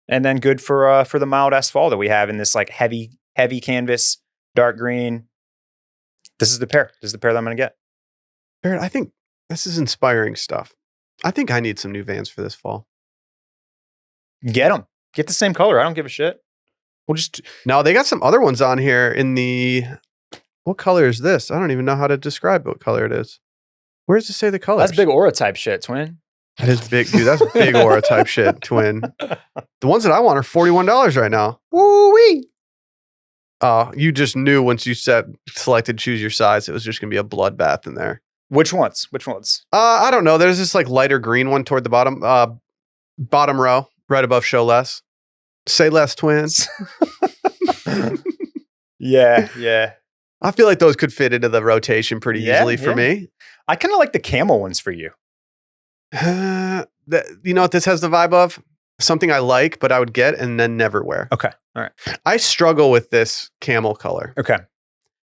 And then good for the mild asphalt that we have in this like heavy canvas, dark green. This is the pair. This is the pair that I'm going to get. Barrett, I think this is inspiring stuff. I think I need some new Vans for this fall. Get them. Get the same color. I don't give a shit. No, they got some other ones on here what color is this? I don't even know how to describe what color it is. Where does it say the color? That's big aura type shit, twin. That is big, dude. That's big aura type shit, twin. The ones that I want are $41 right now. Woo-wee. You just knew once you selected choose your size, it was just going to be a bloodbath in there. Which ones? I don't know. There's this like lighter green one toward the bottom row, right above show less. Say less, twins. Yeah. I feel like those could fit into the rotation pretty easily for me. I kind of like the camel ones for you. You know what this has the vibe of? Something I like, but I would get and then never wear. Okay. All right. I struggle with this camel color. Okay.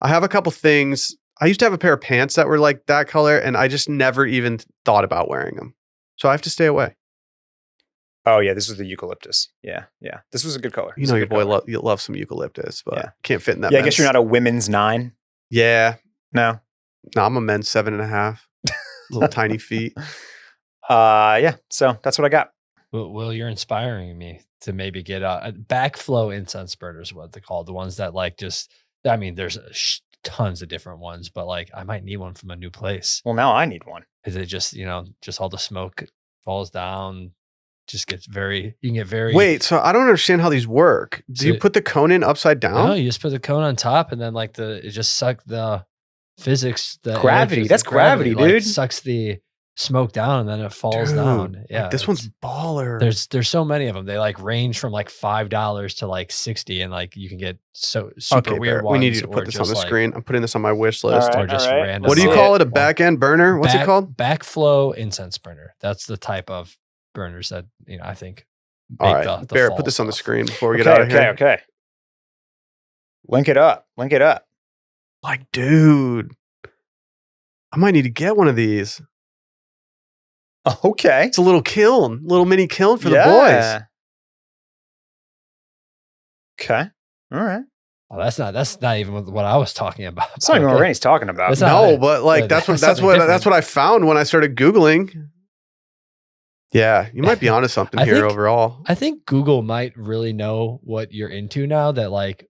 I have a couple things. I used to have a pair of pants that were like that color, and I just never even thought about wearing them. So I have to stay away. Oh, yeah. This was the eucalyptus. Yeah. This was a good color. You know your boy loves some eucalyptus, but can't fit in that. Yeah, I guess you're not a women's 9. Yeah. No, I'm a men's 7.5. Little tiny feet. Yeah. So that's what I got. Will, you're inspiring me to maybe get a backflow incense burners, what they're called. The ones that like there's tons of different ones, but like I might need one from a new place. Well, now I need one. Is it just all the smoke falls down, just gets you can get very. Wait, so I don't understand how these work. Do you put the cone in upside down? No, you just put the cone on top, and then like it just sucks the physics, the gravity. That's gravity, dude. Sucks the smoke down and then it falls down. Yeah, like this one's baller. There's so many of them. They like range from like $5 to like $60, and like you can get so super weird ones. We need you to put this on the screen. I'm putting this on my wish list. Or just random. What do you call it? A back end burner? What's it called? Backflow incense burner. That's the type of burners that I think. All right, Barrett, put this on the screen before we get out of here. Okay. Link it up. Like, dude, I might need to get one of these. Okay. It's a little mini kiln for the boys. Okay. All right. Oh, that's not even what I was talking about. That's not even what Randy's talking about. No, but like that's what I found when I started Googling. Yeah, you might be onto something here overall. I think Google might really know what you're into now that like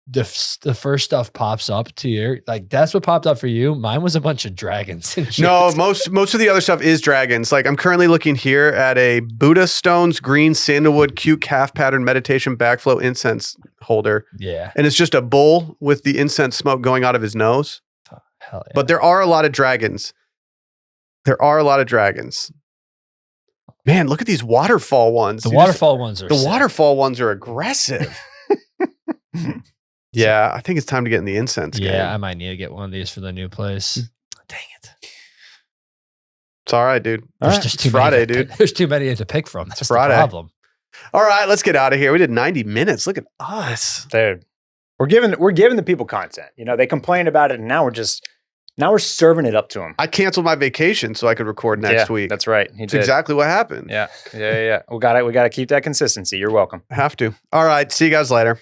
the first stuff pops up to you. Like that's what popped up for you. Mine was a bunch of dragons. And shit. No, most of the other stuff is dragons. Like I'm currently looking here at a Buddha stones, green sandalwood, cute calf pattern meditation backflow incense holder. Yeah. And it's just a bull with the incense smoke going out of his nose. Oh, hell yeah. But there are a lot of dragons. Man, look at these waterfall ones. The waterfall ones are aggressive. Yeah, I think it's time to get in the incense game. Yeah, I might need to get one of these for the new place. Dang it. It's all right, dude. It's Friday, dude. There's too many to pick from. That's Friday. The problem. All right, let's get out of here. We did 90 minutes. Look at us. Dude. We're giving the people content. They complain about it, and now we're serving it up to them. I canceled my vacation so I could record next week. That's right. That's exactly what happened. Yeah. We gotta keep that consistency. You're welcome. Have to. All right. See you guys later.